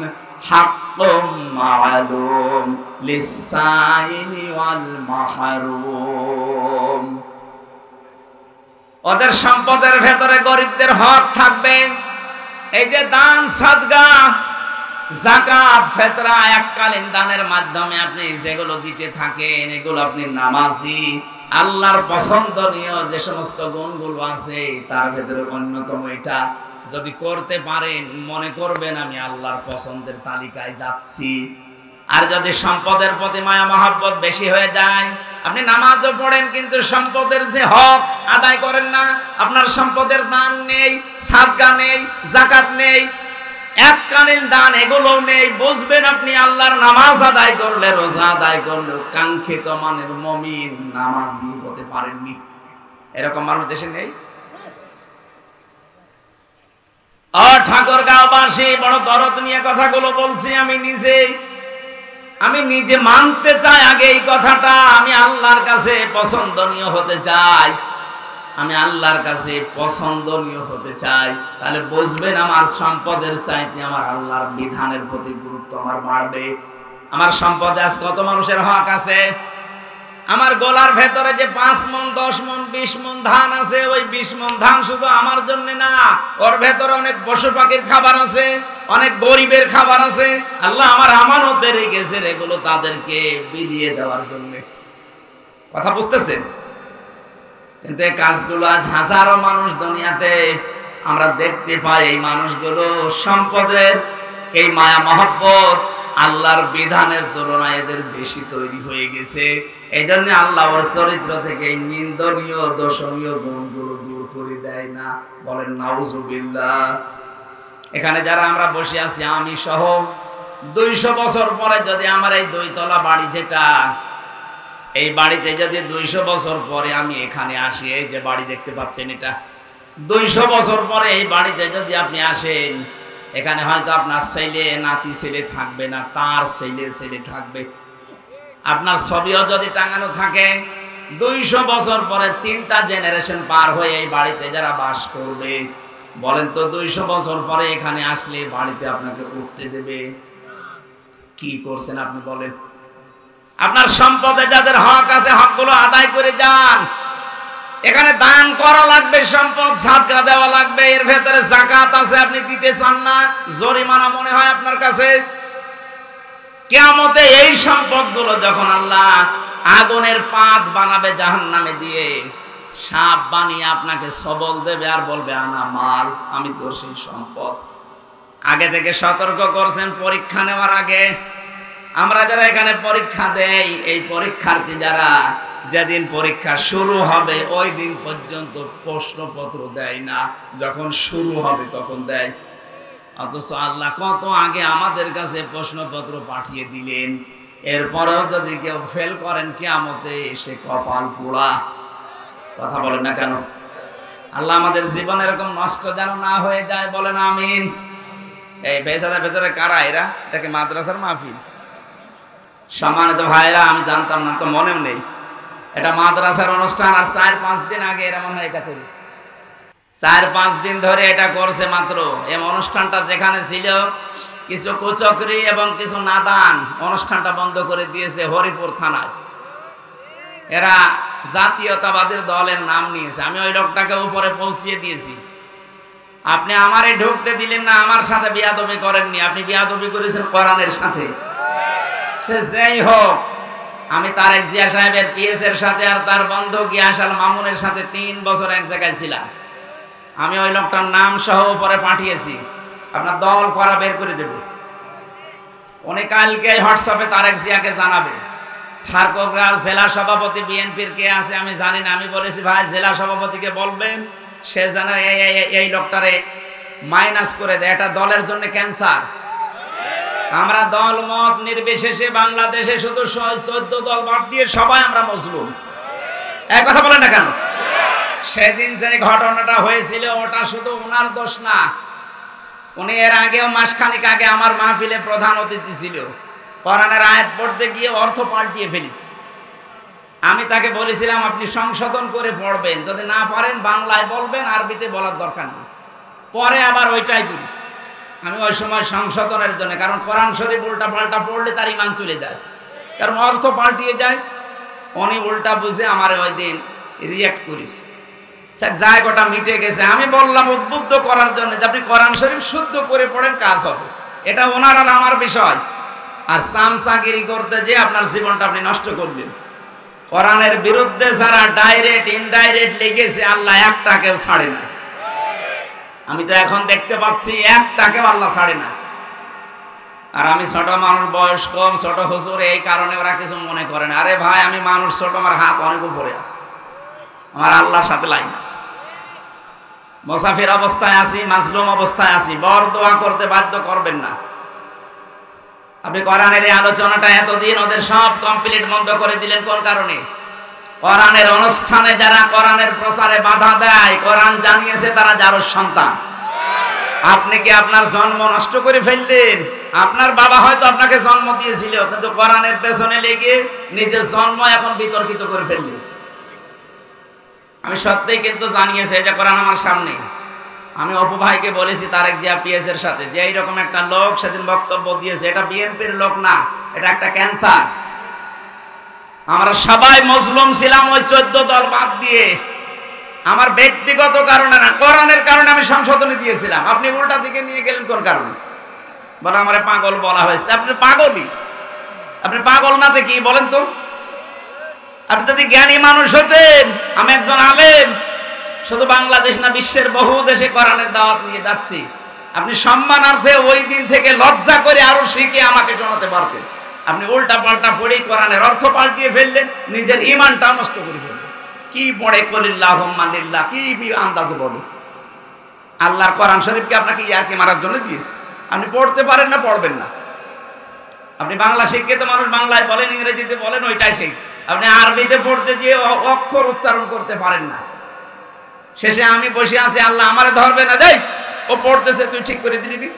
হাক্কুম মা'লুম লিস-সাইলি ওয়াল মাহরুম। ওদের সম্পদের ভেতরে গরিবদের হক থাকবে। এই যে দান, সাদকা, যাকাত, ফিতরা, এককালীন দানের মাধ্যমে আপনি যেগুলো দিতে থাকেন, এগুলো আপনি নামাজি, আল্লাহর পছন্দনীয় যে সমস্ত গুণগুলো আছে তার ভেতরে অন্যতম এটা। যদি করতে পারেন মনে করবেন আমি আল্লাহর পছন্দের তালিকায় যাচ্ছি। আর যদি সম্পদের প্রতি মায়া মহব্বত বেশি হয়ে যায়, আপনি নামাজও পড়েন কিন্তু সম্পদের যে হক আদায় করেন না, আপনার সম্পদের দান নেই, সাদকা নেই, যাকাত নেই, এককালীন দান এগুলো নেই, বুঝবেন আপনি আল্লাহর নামাজ আদায় করলে, রোজা আদায় করলে কাঙ্ক্ষিত মানের মুমিন নামাজি হতে পারেননি। এরকম মানুষ দেশে নেই। ঠাকুরগাঁওবাসী বড় দরদ নিয়ে কথাগুলো বলছি। আমি নিজে মানতে চাই আগে এই কথাটা, আমি আল্লাহর কাছে পছন্দনীয় হতে চাই, আমি আল্লাহর কাছে পছন্দনীয় হতে চাই। তাহলে বুঝবেন আমার সম্পদের চাইতে আমার আল্লাহর বিধানের প্রতি গুরুত্ব আমার বাড়বে। আমার সম্পদে আজ কত মানুষের হক আছে? আমার গলার ভেতরে যে 5 মণ 10 মণ 20 মণ ধান আছে, ওই 20 মণ ধান শুধু আমার জন্য না, ওর ভেতরে অনেক পশু পাখির খাবার আছে, অনেক গরিবের খাবার আছে। আল্লাহ আমার আমানতে রেখেছেন এগুলো তাদেরকে বিলিয়ে দেওয়ার জন্য। কথা বুঝতেছেন? কিন্তু এই কাজগুলো আজ হাজারো মানুষ দুনিয়াতে আমরা দেখতে পাই, এই মানুষগুলো সম্পদের এই মায়া মহব্বত আল্লাহর বিধানের তুলনায় এদের বেশি তৈরি হয়ে গেছে। এই জন্য আল্লাহ ওর চরিত্র থেকে এই নিন্দনীয় দোষণীয় গুণগুলো দূর করে দেয় না। বলেন নাউজুবিল্লাহ। এখানে যারা আমরা বসে আছি, আমি সহ 200 বছর পরে যদি আমার এই 2 তলা বাড়ি, যেটা এই বাড়িতে যদি 200 বছর পরে আমি এখানে আসি, এই যে বাড়ি দেখতে পাচ্ছেন এটা, 200 বছর পরে এই বাড়িতে যদি আপনি আসেন, এখানে হয়তো আপনার ছেলে নাতি ছেলে থাকবে না, তার ছেলে ছেলে থাকবে। আপনার ছবিও যদি টাঙানো থাকে, 200 বছর পরে 3টা জেনারেশন পার হয়ে এই বাড়িতে যারা বাস করবে, বলেন তো 200 বছর পরে এখানে আসলে বাড়িতে আপনাকে উঠতে দেবে? কি করছেন আপনি বলেন? আপনার সম্পদে যাদের হক আছে হকগুলো আদায় করে যান। এখানে দান করা লাগবে, সম্পদ সাদকা দেওয়া লাগবে, এর ভেতরে যাকাত আছে, আপনি দিতে চান না, জরিমানা মনে হয় আপনার কাছে। কিয়ামতে এই সম্পদগুলো যখন আল্লাহ আগুনের পাত বানাবে জাহান্নামে দিয়ে, সাপ বানিয়ে আপনাকে সবল দেবে আর বলবে আনা মাল, আমি তো সেই সম্পদ। আগে থেকে সতর্ক করছেন পরীক্ষা নেওয়ার আগে। আমরা যারা এখানে পরীক্ষা দেই, এই পরীক্ষার্থী যারা, যেদিন পরীক্ষা শুরু হবে ওই দিন পর্যন্ত প্রশ্নপত্র দেয় না, যখন শুরু হবে তখন দেয়। অথচ আল্লাহ কত আগে আমাদের কাছে প্রশ্নপত্র পাঠিয়ে দিলেন, এরপরেও যদি কেউ ফেল করেন কিয়ামতে এসে কপাল পোড়া। কথা বলেন না কেন? আল্লাহ আমাদের জীবন এরকম নষ্ট যেন না হয়ে যায়, বলেন আমিন। এই বেচারার ভেতরে কারা এরা? এটাকে মাদ্রাসার মাহফিল? সম্মানিত ভাইরা, আমি জানতাম না, তো মনেও নেই। এটা মাদ্রাসার অনুষ্ঠান, আর 4-5 দিন আগে এরা মনে হয় এটা করেছে। 4-5 দিন ধরে এটা করছে মাত্র। এই অনুষ্ঠানটা যেখানে ছিল, কিছু কুচক্রি এবং কিছু নাদান অনুষ্ঠানটা বন্ধ করে দিয়েছে হরিপুর থানায়। এরা জাতীয়তাবাদের দলের নাম নিয়েছে। আমি ওই লোকটাকে উপরে পৌঁছিয়ে দিয়েছি। আপনি আমারে ঢুকতে দিলেন না, আমার সাথে বিয়াদবি করেননি, আপনি বিয়াদবি করেছেন কোরআনের সাথে। সে যেই হোক, আমি তারেক জিয়া সাহেবের পিএস এর সাথে আর তার বন্ধু গিয়াসাল মামুনের সাথে 3 বছর এক জায়গায় ছিলাম। আমি ওই লোকটার নাম সহ উপরে পাঠিয়েছি, আপনার দল করা বের করে দেবে। উনি কালকে হোয়াটসঅ্যাপে তারেক জিয়াকে জানাবে। ঠাকুরগাঁও জেলা সভাপতি বিএনপির কে আছে আমি জানি না, আমি বলেছি ভাই জেলা সভাপতিকে বলবেন সে যেন এই লোকটারে মাইনাস করে দেয়, এটা দলের জন্য ক্যান্সার। আমরা দল মত নির্বিশেষে বাংলাদেশে শুধু 14 দল বাদ দিয়ে সবাই আমরা মুসলিম। এক কথা বলেন না কেন? সেদিন যে ঘটনাটা হয়েছিল ওটা শুধু ওনার দোষ না, উনি এর আগেও মাসখানেক আগে আমার মাহফিলে প্রধান অতিথি ছিল। কোরআনের আয়াত পড়তে গিয়ে অর্থ পাল্টিয়ে ফেলেছে। আমি তাকে বলেছিলাম আপনি সংশোধন করে পড়বেন, যদি না পারেন বাংলায় বলবেন, আরবিতে বলার দরকার নেই। পরে আবার ওইটাই করেছি আমি ওই সময় সংশোধনের জন্য, কারণ কোরআন শরীফ উল্টা পাল্টা পড়লে তার ইমান চলে যায়, কারণ অর্থ পাল্টিয়ে যায়। উনি উল্টা বুঝে আমার ওই দিন রিয়াক্ট করিস, জায়গাটা মিটে গেছে। আমি বললাম উদ্বুদ্ধ করার জন্য যে আপনি কোরআন শরীফ শুদ্ধ করে পড়েন, কাজ হবে। এটা ওনার আর আমার বিষয়। আর চামচাগিরি করতে যে আপনার জীবনটা আপনি নষ্ট করবেন। কোরআনের বিরুদ্ধে যারা ডাইরেক্ট ইনডাইরেক্ট লেগেছে, আল্লাহ একটাকেও ছাড়ে না। আমি তো এখন দেখতে পাচ্ছি একটাকেও আল্লাহ ছাড়ে না। আর আমি ছোট মানুষ, বয়স কম, ছোট হুজুর, এই কারণে ওরা কিছু মনে করে না। আরে ভাই আমি মানুষ ছোট, আমার হাত অনেক উপরে আছে, আমার আল্লাহর সাথে লাইন আছে। মুসাফির অবস্থায় আছি, মাজলুম অবস্থায় আছি, বর দোয়া করতে বাধ্য করবেন না। আপনি কোরআনের এই আলোচনাটা এতদিন ওদের সব কমপ্লিট বন্ধ করে দিলেন কোন কারণে? কোরআনের অনুষ্ঠানে যারা কোরআনের প্রচারে বাধা দেয়, কোরআন জানিয়েছে তারা যারও সন্তান। আপনি কি আপনার জন্ম নষ্ট করে ফেললেন? আপনার বাবা হয়তো আপনাকে জন্ম দিয়েছিল, কিন্তু কোরআনের পেছনে লেগে নিজের জন্ম এখন বিতর্কিত করে ফেললেন। আমি সত্যিই কিন্তু জানিয়েছি যে কোরআন আমার সামনে। আমি অপু ভাইকে বলেছি তারেক জিয়া পিএস এর সাথে, যে এইরকম একটা লোক সেদিন বক্তব্য দিয়েছে, এটা বিএনপির লোক না, এটা একটা ক্যান্সার। আমরা সবাই মজলুম ছিলাম ওই 14 দল বাদ দিয়ে, আমার ব্যক্তিগত কারণে না, কোরআনের কারণে আমি সংশোধনী দিয়েছিলাম। আপনি উল্টা দিকে নিয়ে গেলেন কোন কারণে? বলে আমারে পাগল বলা হয়েছে। আপনি পাগলই, আপনি পাগল না তো কি বলেন তো? আপনি যদি জ্ঞানী মানুষ হতেন, আমি একজন আলেম, শুধু বাংলাদেশ না বিশ্বের বহু দেশে কোরআনের দাওয়াত নিয়ে যাচ্ছি, আপনি সম্মানার্থে ওই দিন থেকে লজ্জা করে আরো শিখে আমাকে শোনাতে পারতেন। আপনি উল্টা পাল্টা পড়ে কোরআনের অর্থ পাল্টিয়ে ফেললেন, নিজের ঈমানটা নষ্ট করে ফেললেন। কি পড়ে কলিল্লাহুম্মা লিল্লাহ, কি আন্দাজে বলে? আল্লাহর কোরআন শরীফকে আপনাকে ইয়ারকি মারার জন্য দিয়েছে। আপনি পড়তে পারেন না, পড়বেন না। আপনি বাংলা শিক্ষিত মানুষ, বাংলায় বলেন, ইংরেজিতে বলেন, ওইটাই শিখ। আপনি আরবিতে পড়তে গিয়ে অক্ষর উচ্চারণ করতে পারেন না। শেষে আমি বসে আছি, আল্লাহ আমারে ধরবে না, দেখ ও পড়তেছে তুই ঠিক করে দিলি।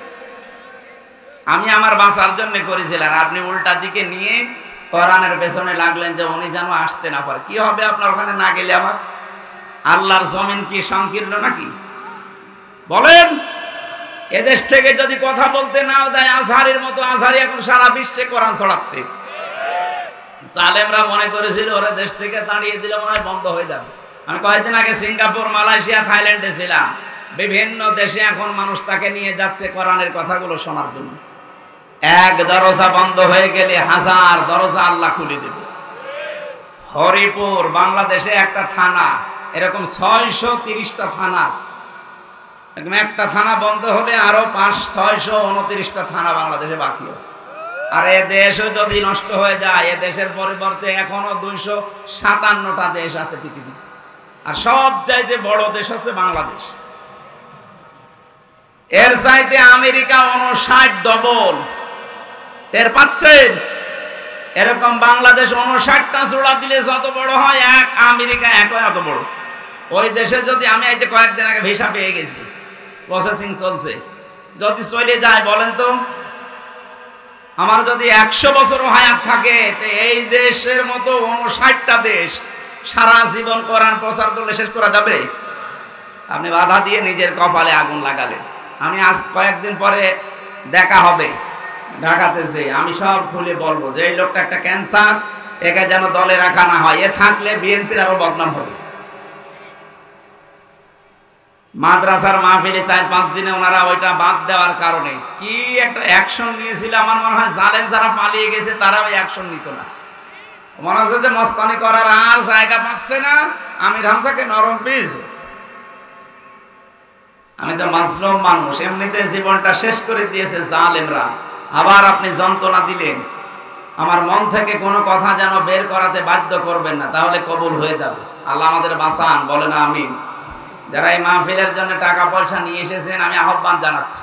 আমি আমার বাঁচার জন্য করেছিলাম, আর আপনি উল্টা দিকে নিয়ে কোরআনের পেছনে লাগলেন যে উনি যেন আসতে না পারে। কি হবে আপনার ওখানে না গেলে? আমার আল্লাহর জমিন কি সংকীর্ণ নাকি? বলেন, এদেশ থেকে যদি কথা বলতে নাও দেয়, আজহারের মতো আজহারি এখন সারা বিশ্বে কোরআন ছড়াচ্ছে। জালেমরা মনে করেছিল ওরা দেশ থেকে তাড়িয়ে দিলে মনে হয় বন্ধ হয়ে যাবে। আমি কয়েকদিন আগে সিঙ্গাপুর, মালয়েশিয়া, থাইল্যান্ডে ছিলাম। বিভিন্ন দেশে এখন মানুষ তাকে নিয়ে যাচ্ছে কোরআনের কথাগুলো শোনার জন্য। এক দরজা বন্ধ হয়ে গেলে হাজার দরজা আল্লাহ খুলে দেবে। হরিপুর বাংলাদেশে একটা থানা, এরকম 630টা থানা আছে। একটা থানা বন্ধ হলে আরো 629টা থানা বাংলাদেশে বাকি আছে। আর এ দেশও যদি নষ্ট হয়ে যায়, এ দেশের পরিবর্তে এখনো 257টা দেশ আছে পৃথিবীতে। আর সব চাইতে বড় দেশ আছে বাংলাদেশ। এর চাইতে আমেরিকা 59 ডবল। টের পাচ্ছেন? এরকম বাংলাদেশ 59টা চূড়া দিলে যত বড় হয়, এক আমেরিকা একই এত বড়। ওই দেশে যদি আমি এই যে কয়েকদিন আগে ভিসা পেয়ে গেছি, প্রসেসিং চলছে, যদি চলে যায় বলেন তো, আমার যদি 100 বছর হায়াত থাকে, এই দেশের মতো 59টা দেশ সারা জীবন কোরআন প্রচার করলে শেষ করা যাবে? আপনি বাধা দিয়ে নিজের কপালে আগুন লাগালেন। আমি আজ কয়েকদিন পরে দেখা হবে ঢাকাতে, যে আমি সব খুলে বলবো যে এই লোকটা একটা ক্যান্সার, একে যেন দলে রাখা না হয়। এ থাকলে বিএনপির আরো বদনাম হবে। মাদ্রাসার মাহফিলে 4-5 দিনে ওনারা ওইটা বাদ দেওয়ার কারণে কি একটা অ্যাকশন নিয়েছিল। আমার মনে হয় জালেম যারা পালিয়ে গেছে তারা ওই অ্যাকশন নিত না। মনে হচ্ছে যে মস্তানি করার আর জায়গা পাচ্ছে না, আমির হামজাকে নরম পেয়েছ। আমি তো মাজলুম মানুষ, এমনিতে জীবনটা শেষ করে দিয়েছে জালেমরা। আবার আপনি যন্ত্রণা দিলেন। আমার মন থেকে কোনো কথা যেন বের করাতে বাধ্য করবেন না, তাহলে কবুল হয়ে যাবে। আল্লাহ আমাদের বাঁচান, বলে না আমিন। যারা এই মাহফিলের জন্য টাকা পয়সা নিয়ে এসেছেন, আমি আহ্বান জানাচ্ছি।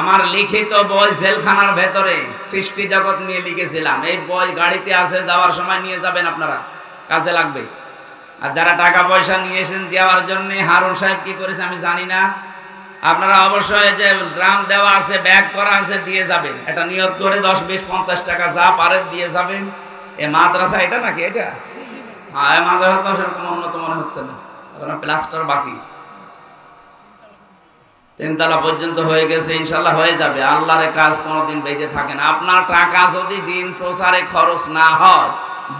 আমার লিখিত বই জেলখানার ভেতরে সৃষ্টি জগৎ নিয়ে লিখেছিলাম, এই বই গাড়িতে আছে, যাওয়ার সময় নিয়ে যাবেন, আপনারা কাজে লাগবে। আর যারা টাকা পয়সা নিয়ে এসেছেন দেওয়ার জন্য, হারুন সাহেব কি করেছে আমি জানি না, আপনারা অবশ্যই যে ড্রাম দেওয়া আছে, ব্যাগ করা আছে, দিয়ে যাবেন। এটা নিয়ত করে 10, 20, 50 টাকা যা পারেন দিয়ে যাবেন। এ মাদ্রাসা এটা নাকি? এটা মাদ্রাসা তো সেরকম উন্নত মনে হচ্ছে না, প্লাস্টার বাকি। 3 তলা পর্যন্ত হয়ে গেছে, ইনশাল্লাহ হয়ে যাবে। আল্লাহর কাজ কোনোদিন বেঁধে থাকে না। আপনার টাকা যদি দিন প্রচারে খরচ না হয়,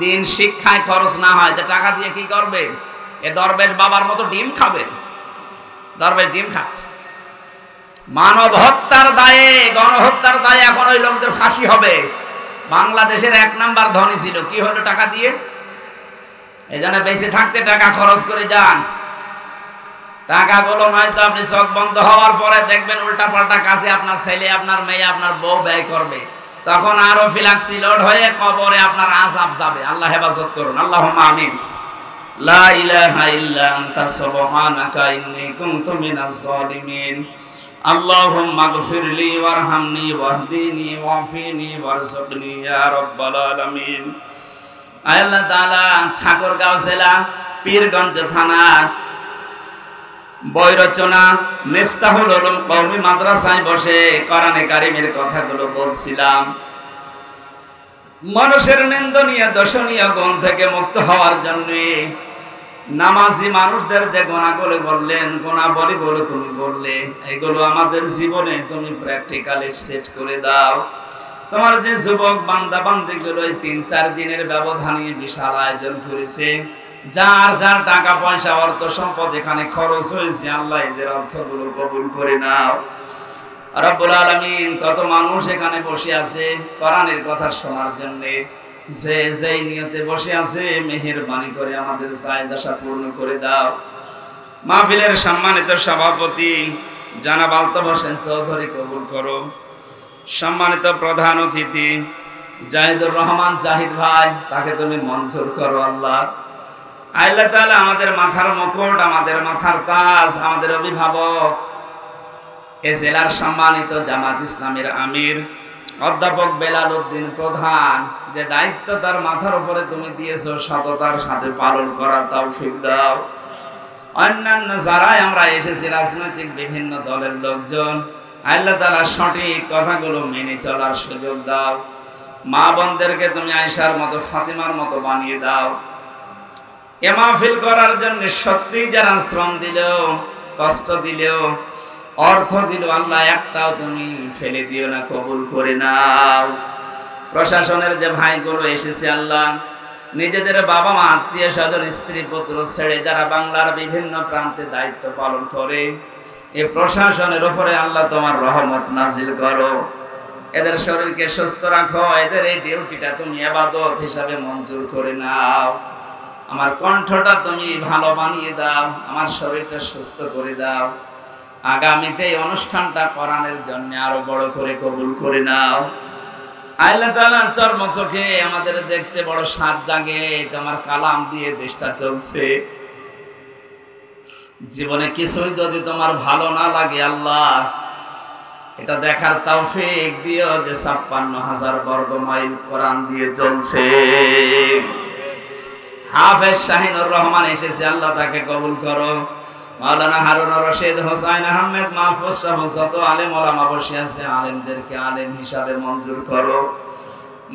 দিন শিক্ষায় খরচ না হয়, যে টাকা দিয়ে কি করবেন? এ দরবেশ বাবার মতো ডিম খাবেন? দরবেশ ডিম খাচ্ছে। মানব হত্যার দায়ে, গণহত্যার দায়ে এখন ওই লোকদের ফাঁসি হবে। বাংলাদেশের 1 নাম্বার ধনী ছিল, কি হলো? টাকা দিয়ে। এই জন্য বেঁচে থাকতে টাকা খরচ করে যান। টাকাগুলো নয়তো আপনি চোখ বন্ধ হওয়ার পরে দেখবেন উল্টা পাল্টা কাজে আপনার ছেলে, আপনার মেয়ে, আপনার বউ ব্যয় করবে। তখন আরো ফিলাক্সি লোড হয়ে কবরে আপনার আযাব যাবে। আল্লাহ হেফাজত করুন, আল্লাহুম্মা আমিন। লা ইলাহা ইল্লা আনতা সুবহানাকা ইন্নী কুনতু মিনাজ জালিমিন। আল্লাহুম্মা গফিরলি ওয়ারহামনি ওয়াহদিনি ওয়াফিনি ওয়ারযুকনি ইয়া রাব্বাল আলামিন। আল্লাহ তাআলা ঠাকুরগাঁও জেলা, পীরগঞ্জ থানা, বৈরচনা মিফতাহুল উলুম কওমি মাদ্রাসায় বসে কোরআনে কারীমের কথাগুলো বলছিলাম। মানুষের নিন্দনীয় দর্শনীয় গুণ থেকে মুক্ত হওয়ার জন্য নামাজি মানুষদের যে গুণাগুলো বললেন, গুণাবলীগুলো তুমি বললে, এগুলো আমাদের জীবনে তুমি প্র্যাকটিক্যালি সেট করে দাও। তোমার যে যুবক বান্দা বান্দিগুলো এই 3-4 দিনের ব্যবধানে বিশাল আয়োজন করেছে, যার যার টাকা পয়সা অর্থ সম্পদ এখানে খরচ হয়েছে, আল্লাহ এদের অর্থগুলো কবুল করে নাও রব্বুল আলামিন। কত মানুষ এখানে বসে আছে কোরআনের কথা শোনার জন্য, যে যেই নিয়তে বসে আছে, মেহেরবানি করে আমাদের চাহিদা আশা পূর্ণ করে দাও। মাহফিলের সম্মানিত সভাপতি জনাব আলতাফ হোসেন চৌধুরী কবুল করো। সম্মানিত প্রধান অতিথি জাহিদুর রহমান জাহিদ ভাই, তাকে তুমি মঞ্জুর করো আল্লাহ। আল্লাহ তাআলা আমাদের মাথার মুকুট, আমাদের মাথার তাজ, আমাদের অভিভাবক, এ জেলার সম্মানিত জামাত ইসলামের আমির অধ্যাপক বেলাল উদ্দিন প্রধান, যে দায়িত্ব তার মাথার উপরে তুমি দিয়েছো, সততার সাথে পালন করার তৌফিক দাও। অন্যান্য যারাই আমরা এসেছি, রাজনৈতিক বিভিন্ন দলের লোকজন, আল্লাহ তাআলা সঠিক কথাগুলো মেনে চলার সুযোগ দাও। মা বোনদেরকে তুমি আয়েশার মতো, ফাতিমার মতো বানিয়ে দাও। এ মাহফিল করার জন্য সত্যি যারা শ্রম দিলেও, কষ্ট দিলেও, অর্থ দিল, আল্লাহ একটাও তুমি ফেলে দিও না, কবুল করে নাও। প্রশাসনের যে ভাইগুলো এসেছে আল্লাহ, নিজেদের বাবা মা, আত্মীয় স্বজন, স্ত্রী পুত্র ছেড়ে যারা বাংলার বিভিন্ন প্রান্তে দায়িত্ব পালন করে, এই প্রশাসনের উপরে আল্লাহ তোমার রহমত নাজিল করো। এদের শরীরকে সুস্থ রাখো, এদের এই ডিউটিটা তুমি ইবাদত হিসাবে মঞ্জুর করে নাও। আমার কণ্ঠটা তুমি ভালো বানিয়ে দাও, আমার শরীরটা সুস্থ করে দাও। আগামীতে এই অনুষ্ঠানটা কোরআনের জন্য আরো বড় করে কবুল করে নাও। আল্লাহ তাআলা চর্ম চোখে আমাদের দেখতে বড় স্বাদ জাগে, তোমার কালাম দিয়ে দেশটা চলছে। জীবনে কিছুই যদি তোমার ভালো না লাগে আল্লাহ, এটা দেখার তৌফিক দিও যে ৫৬,০০০ বর্গ মাইল কোরআন দিয়ে চলছে। হাফেজ শাহিনুর রহমান এসেছে, আল্লাহ তাকে কবুল করো। মাওলানা হারুন রশিদ, হোসাইন আহমেদ, মাহফুজ সহ যত আলেম ওলামা বসে আছে, আলেমদেরকে আলেম হিসাবে মঞ্জুর করো।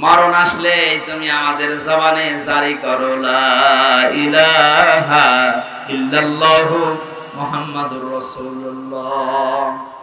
মরণ আসলে তুমি আমাদের জবানে জারি করো লা ইলাহা ইল্লাল্লাহু মুহাম্মাদুর রাসূলুল্লাহ।